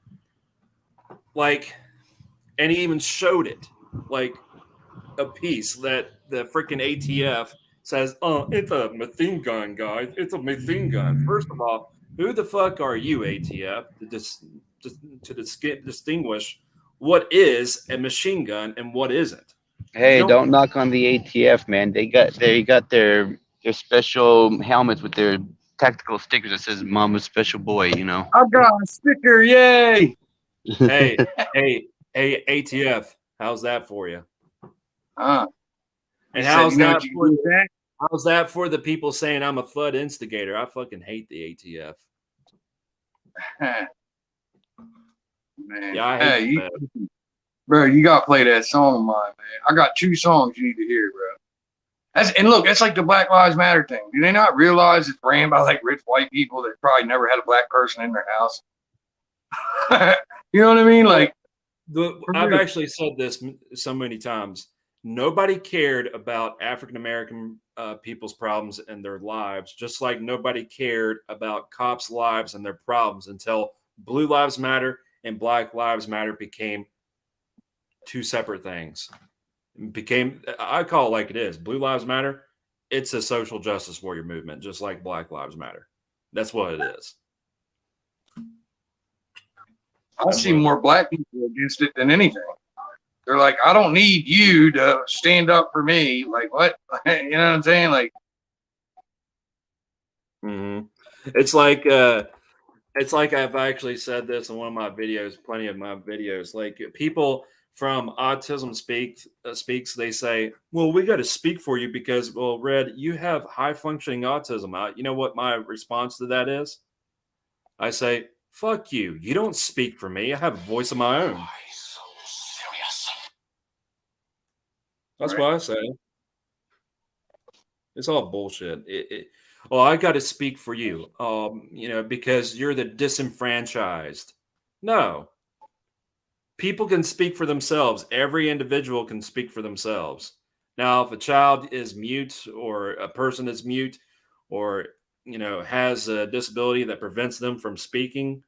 S1: he even showed it, like a piece that the freaking ATF says, oh, it's a machine gun, guys. It's a machine gun. First of all, who the fuck are you, ATF, to distinguish what is a machine gun and what isn't?
S8: Hey, don't knock on the ATF, man. They got their special helmets with their tactical stickers that says "Mama's Special Boy." You know.
S11: I've got a sticker, yay!
S1: hey, Hey, ATF, how's that for you?
S11: And
S1: And
S11: said,
S1: how's
S11: you know
S1: that
S11: what you
S1: for
S11: do with that?
S1: how's that for the people saying I'm a flood instigator? I fucking hate the ATF.
S11: Man,
S1: Yeah, I
S11: hey,
S1: hate
S11: you,
S1: that.
S11: bro, you gotta play that song of mine, man. I got 2 songs you need to hear, bro. And look, that's like the Black Lives Matter thing. Do they not realize it's ran by like rich white people that probably never had a black person in their house? You know what I mean? Like,
S1: I've actually said this so many times. Nobody cared about African American people's problems and their lives, just like nobody cared about cops' lives and their problems until Blue Lives Matter and Black Lives Matter became 2 separate things. I call it like it is. Blue Lives Matter, it's a social justice warrior movement, just like Black Lives Matter. That's what it is.
S11: I see more black people against it than anything. They're like, I don't need you to stand up for me. Like, what? You know what I'm saying? Like,
S1: It's like I've actually said this in one of my videos, plenty of my videos. Like people from Autism Speaks, they say, well, we got to speak for you because, well, Red, you have high functioning autism. You know what my response to that is? I say, fuck you. You don't speak for me. I have a voice of my own. That's what I say. It's all bullshit. I got to speak for you, because you're the disenfranchised. No. People can speak for themselves. Every individual can speak for themselves. Now, if a child is mute or a person is mute or, has a disability that prevents them from speaking,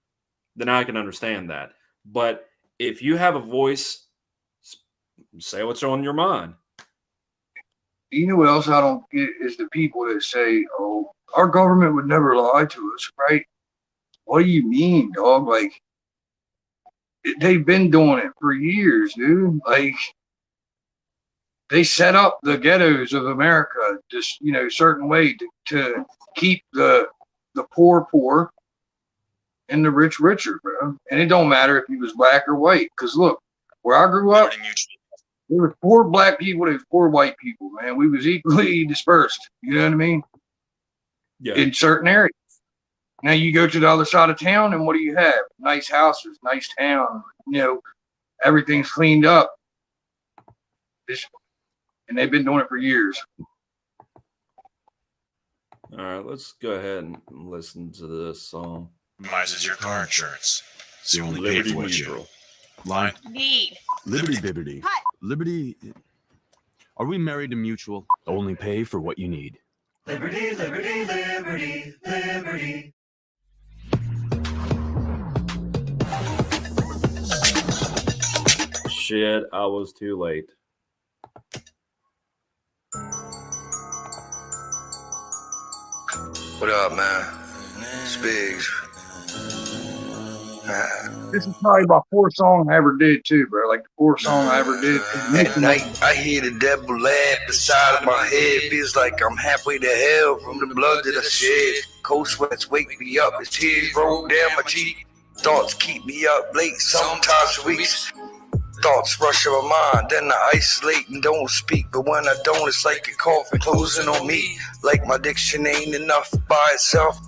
S1: then I can understand that. But if you have a voice, say what's on your mind.
S11: you know what else I don't get is the people that say, oh, our government would never lie to us, right? What do you mean, dog? Like, they've been doing it for years, dude. Like, they set up the ghettos of America just, certain way to keep the poor and the rich richer, bro. And it don't matter if he was black or white. Because look, where I grew up, there were 4 black people, there were 4 white people, man. We was equally dispersed. You know what I mean?
S1: Yeah.
S11: In certain areas. Now you go to the other side of town, and what do you have? Nice houses, nice town. Everything's cleaned up. And they've been doing it for years.
S1: All right, let's go ahead and listen to this song.
S16: Minimizes your car insurance. So you only pay
S1: Liberty
S16: for what you
S1: Mutual.
S16: line.
S9: Need.
S17: Liberty Bibbity. Liberty. Are we married to Mutual? Only pay for what you need.
S18: Liberty, liberty, liberty, liberty.
S1: Shit, I was too late.
S19: What up, man? It's Biggs.
S11: This is probably my 4th song I ever did too, bro. Like the 4th song I ever did.
S19: At night, I hear the devil laugh beside of my head. Feels like I'm halfway to hell from the blood that I shed. Cold sweats wake me up as tears roll down my cheek. Thoughts keep me up late, sometimes for weeks. Thoughts rush in my mind, then I isolate and don't speak. But when I don't, it's like a coffin closing on me. Like my diction ain't enough by itself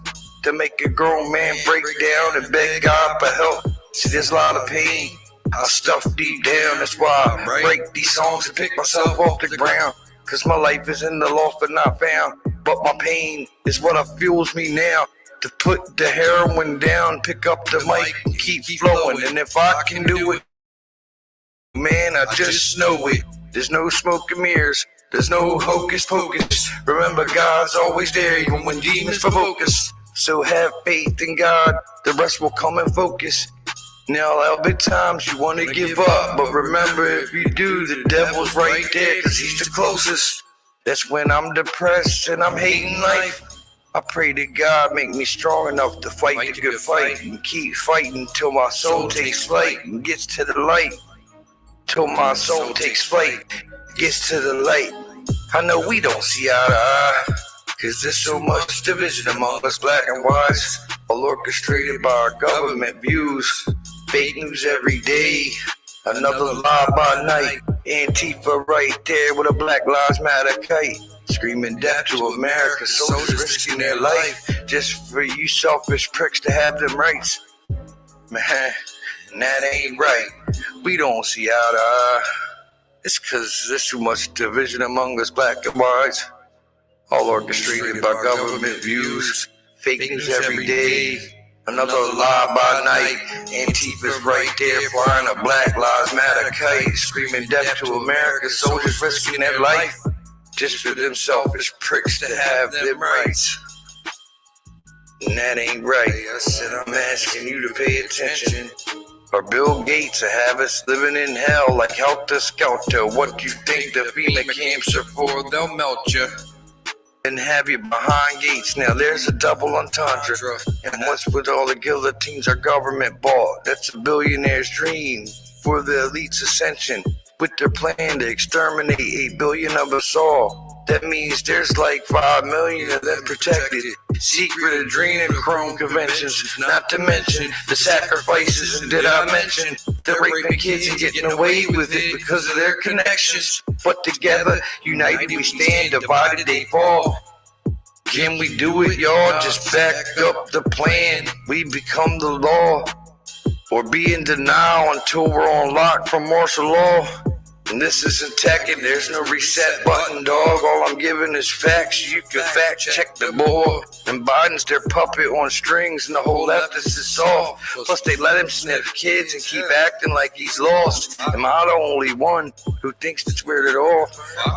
S19: to make a grown man break down and beg God for help. See, there's a lot of pain I stuff deep down. That's why I write these songs and pick myself off the ground. Cause my life is in the lost but not found. But my pain is what fuels me now. To put the heroin down, pick up the mic and keep flowing. And if I can do it, man, I just know it. There's no smoke and mirrors. There's no hocus pocus. Remember, God's always there even when demons provoke us. So have faith in God. The rest will come in focus. Now, there'll be times you want to give up. But remember, if you do, the devil's right there because he's the closest. That's when I'm depressed and I'm hating life. I pray to God make me strong enough to fight the good fight and keep fighting till my soul takes flight and gets to the light. Till my soul takes flight, gets to the light. I know we don't see eye to eye, cause there's so much division among us black and whites, all orchestrated by our government views. Fake news every day, Another lie by night. Antifa right there with a Black Lives Matter kite. Screaming death to America, soldiers risking their life just for you selfish pricks to have them rights. Man, and that ain't right. We don't see eye to eye. It's cause there's too much division among us black and whites. All orchestrated by government views. Fake news every day. Another lie by night. Antifa's right there flying a Black Lives Matter kite. Screaming death to America, soldiers risking their life just for them selfish pricks to have them rights. And that ain't right. I said I'm asking you to pay attention. Or Bill Gates to have us living in hell like helter skelter. What you think the FEMA camps are for? They'll melt you and have you behind gates. Now there's a double entendre. And what's with all the guillotines our government bought? That's a billionaire's dream for the elite's ascension. With their plan to exterminate 8 billion of us all. That means there's like 5 million of them protected. Secret adrenochrome conventions, not to mention the sacrifices that I mentioned. They're raping kids and getting away with it because of their connections. But together, united we stand, divided they fall. Can we do it, y'all? Just back up the plan. We become the law. Or be in denial until we're on lock from martial law. And this isn't tech and there's no reset button, dog. All I'm giving is facts. You can fact check the boy. And Biden's their puppet on strings and the whole leftist is soft. Plus they let him sniff kids and keep acting like he's lost. Am I the only one who thinks it's weird at all?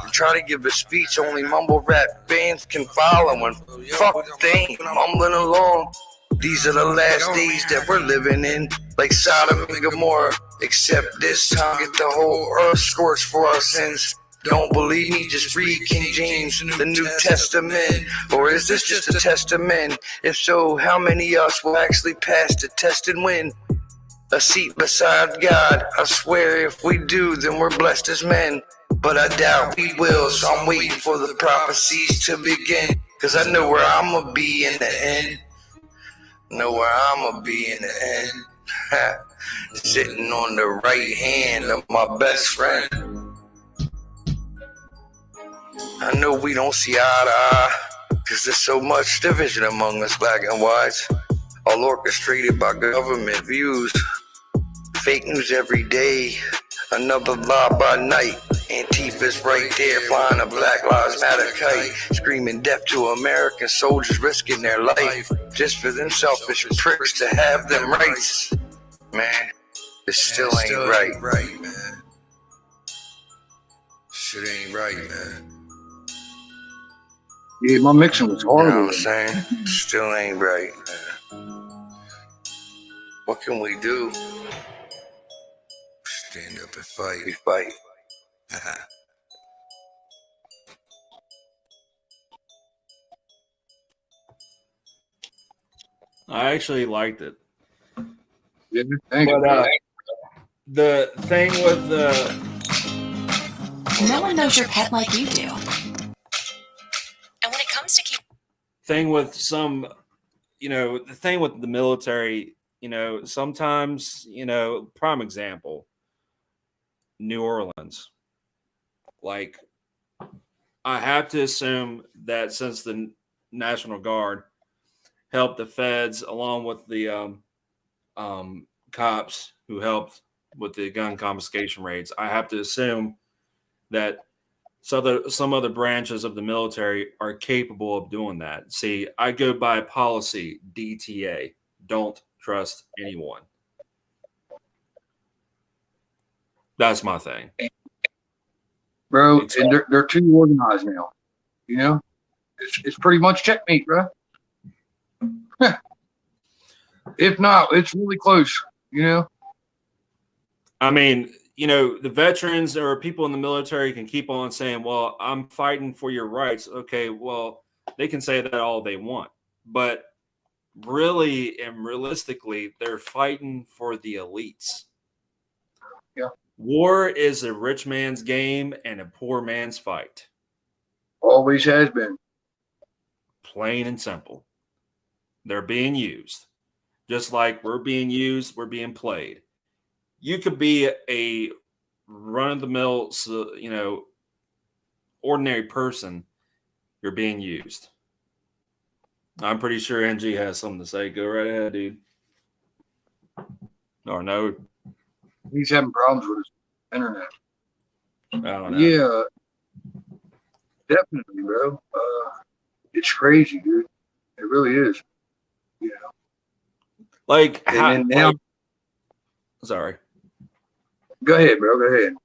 S19: And try to give a speech only mumble rap fans can follow. And fuck they ain't mumbling along. These are the last days that we're living in, like Sodom and Gomorrah. Except this time, get the whole earth scorched for our sins. Don't believe me, just read King James, the New Testament. Or is this just a testament? If so, how many of us will actually pass the test and win a seat beside God? I swear if we do, then we're blessed as men. But I doubt we will, so I'm waiting for the prophecies to begin. Cause I know where I'ma be in the end. Know where I'ma be in the end. Sitting on the right hand of my best friend. I know we don't see eye to eye, cause there's so much division among us black and whites. All orchestrated by government views. Fake news every day. Another lie by night. Antifa's right there flying a Black Lives Matter kite. Screaming death to American soldiers risking their life just for them selfish pricks to have them rights. Man, this still ain't right, man. Shit ain't right, man.
S11: Yeah, my mixing was horrible.
S19: You know what I'm saying? Still ain't right, man. What can we do? Stand up and fight. We fight.
S1: I actually liked it.
S11: Yeah, thank you.
S1: But the thing with the
S20: No one knows your pet like you do. And when it comes to
S1: thing with some, the thing with the military, sometimes, prime example, New Orleans. Like, I have to assume that since the National Guard helped the feds along with the cops who helped with the gun confiscation raids, I have to assume that some other branches of the military are capable of doing that. See, I go by policy DTA. Don't trust anyone. That's my thing.
S11: Bro, and they're too organized now. It's pretty much checkmate, bro. If not, it's really close.
S1: I mean, the veterans or people in the military can keep on saying, well, I'm fighting for your rights. Okay, well, they can say that all they want. But really and realistically, they're fighting for the elites.
S11: Yeah.
S1: War is a rich man's game and a poor man's fight.
S11: Always has been.
S1: Plain and simple. They're being used. Just like we're being used, we're being played. you could be a run-of-the-mill, ordinary person. You're being used. I'm pretty sure NG has something to say. Go right ahead, dude. Or no?
S11: He's having problems with his internet.
S1: I don't know.
S11: Yeah, definitely, bro. It's crazy, dude. It really is. You know.
S1: Like,
S11: And
S1: how,
S11: then now,
S1: sorry.
S11: Go ahead, bro. Go ahead.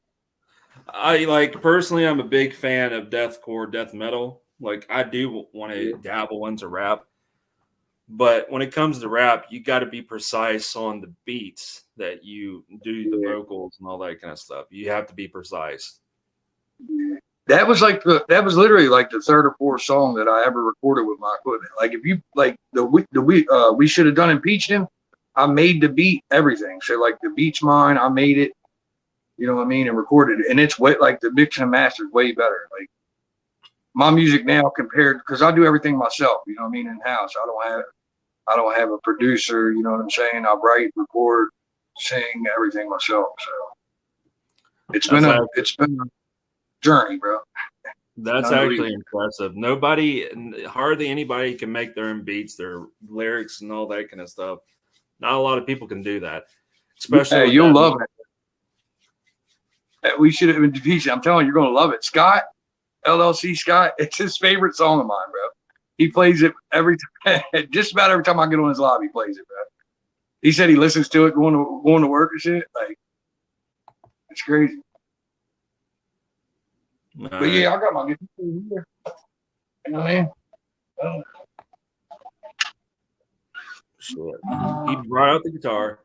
S1: Personally, I'm a big fan of deathcore, death metal. Like, I do want to dabble into rap. But when it comes to rap, you got to be precise on the beats that you do, the vocals and all that kind of stuff. You have to be precise.
S11: That was literally like the third or fourth song that I ever recorded with my equipment. Like if you like we should have done impeached him. I made the beat, everything. So like the beat's mine. I made it. You know what I mean, and recorded it. And it's way like the mix and master is way better. Like my music now compared, because I do everything myself. You know what I mean, in house. I don't have a producer. You know what I'm saying? I write, record, sing, everything myself. So it's been a journey, bro.
S1: That's actually impressive. Hardly anybody can make their own beats, their lyrics, and all that kind of stuff. Not a lot of people can do that. Especially,
S11: hey, you'll love it. We should have been defeated. I'm telling you, you're gonna love it. Scott, LLC Scott, it's his favorite song of mine, bro. He plays it every time. Just about every time I get on his live, he plays it, bro. He said he listens to it going to work and shit. Like, it's crazy. But yeah, I got my guitar here. You know what I mean?
S1: Shit. He brought out the guitar.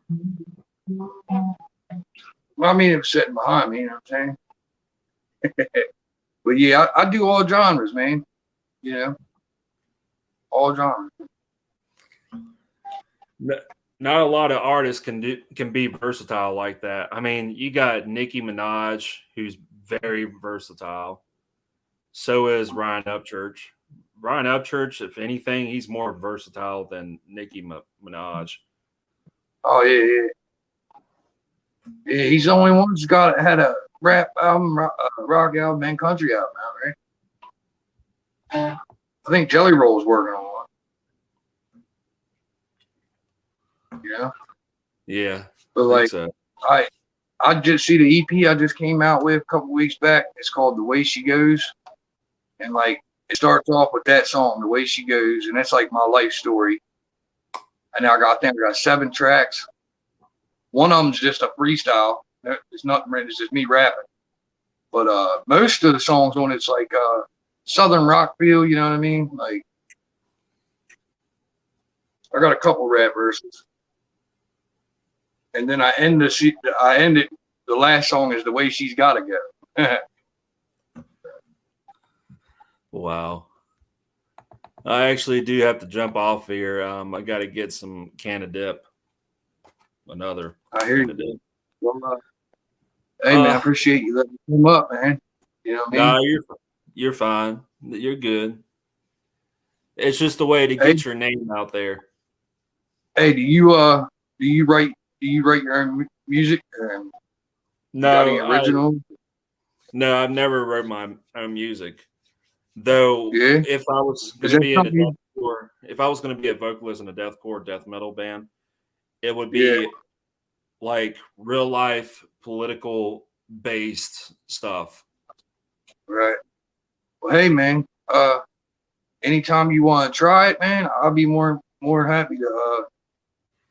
S11: Well, I mean, it was sitting behind me, you know what I'm saying? But yeah, I do all genres, man. You know, all genres.
S1: Not a lot of artists can be versatile like that. I mean, you got Nicki Minaj, who's very versatile. So is Ryan Upchurch. Ryan Upchurch, if anything, he's more versatile than Nicki Minaj.
S11: Oh yeah. Yeah, he's the only one who's had a rap album, rock album, and country album out, right? I think Jelly Roll's working on one. Yeah.
S1: Yeah.
S11: But like,
S1: so.
S11: I just see the EP I just came out with a couple weeks back. It's called The Way She Goes, and like it starts off with that song, The Way She Goes, and that's like my life story. And I think I got 7 tracks. One of them's just a freestyle. It's nothing written. It's just me rapping. But most of the songs on it's like Southern rock feel. You know what I mean? Like I got a couple rap verses, and then I end it. The last song is The Way She's Gotta Go.
S1: Wow. I actually do have to jump off here. I got to get some can of dip. Another.
S11: I hear you. Well, hey man, I appreciate you letting me come up, man. You know what I mean?
S1: No, you're fine. You're good. It's just a way to get your name out there.
S11: Hey, do you write your own music?
S1: No,
S11: original.
S1: No, I've never wrote my own music. Though, if I was going to be a vocalist in a deathcore death metal band, it would be like real life political based stuff.
S11: Right. Well, hey man, anytime you want to try it, man, I'll be more happy to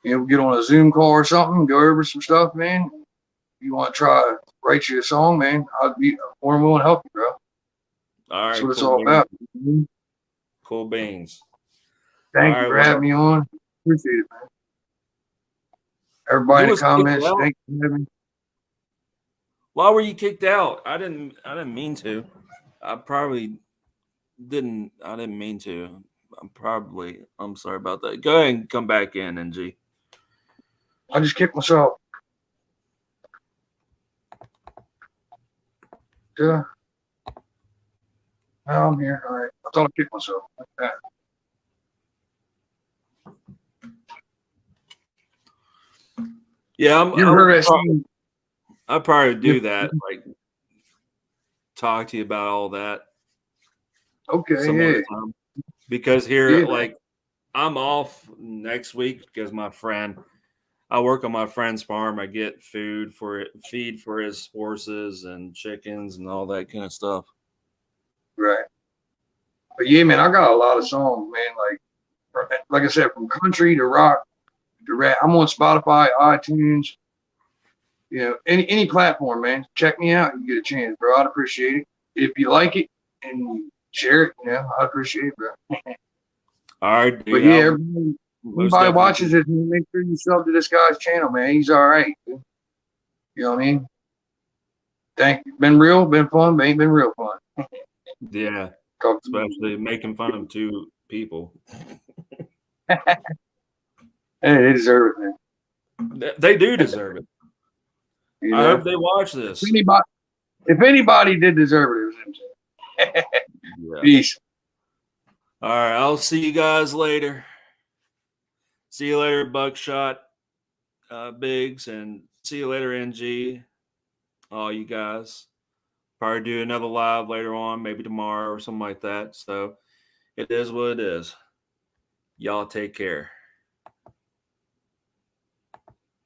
S11: get on a Zoom call or something, go over some stuff, man. If you want to try write you a song, man, I'd be more than willing to help you, bro.
S1: All right,
S11: that's what it's all about.
S1: Cool beans.
S11: Thank you for having me on. Appreciate it, man. Everybody in the comments, thank you for having me.
S1: Why were you kicked out? I didn't mean to. I didn't mean to. I'm sorry about that. Go ahead and come back in, NG.
S11: I just kicked myself. Yeah. Now I'm here. All right. I thought I kicked myself like that.
S1: Yeah,
S11: You ever heard that song?
S1: I'll probably do
S11: Yeah.
S1: that. Like, talk to you about all that.
S11: Okay,
S1: some other
S11: yeah.
S1: time. Because here,
S11: Yeah.
S1: like, I'm off next week because I work on my friend's farm. I get feed for his horses and chickens and all that kind of stuff.
S11: Right. But yeah, man, I got a lot of songs, man. Like I said, from country to rock to rap. I'm on Spotify, iTunes, you know, any platform, man. Check me out. You get a chance, bro. I'd appreciate it. If you like it and you share it, you know, I'd appreciate it, bro.
S1: All right, dude.
S11: But yeah,
S1: I'll
S11: everybody
S1: most definitely
S11: watches it, make sure you sub to this guy's channel, man. He's all right. Dude. You know what I mean? Been fun, but ain't been real fun.
S1: Yeah. Especially making fun of two people.
S11: Hey, they deserve it, man.
S1: They do deserve it.
S11: You
S1: I
S11: know?
S1: hope they watch this.
S11: If anybody did deserve it, it was him.
S1: Yeah.
S11: Peace.
S1: All right, I'll see you guys later. See you later, Buckshot, Biggs, and see you later, NG. All you guys. Probably do another live later on, maybe tomorrow or something like that. So it is what it is. Y'all take care.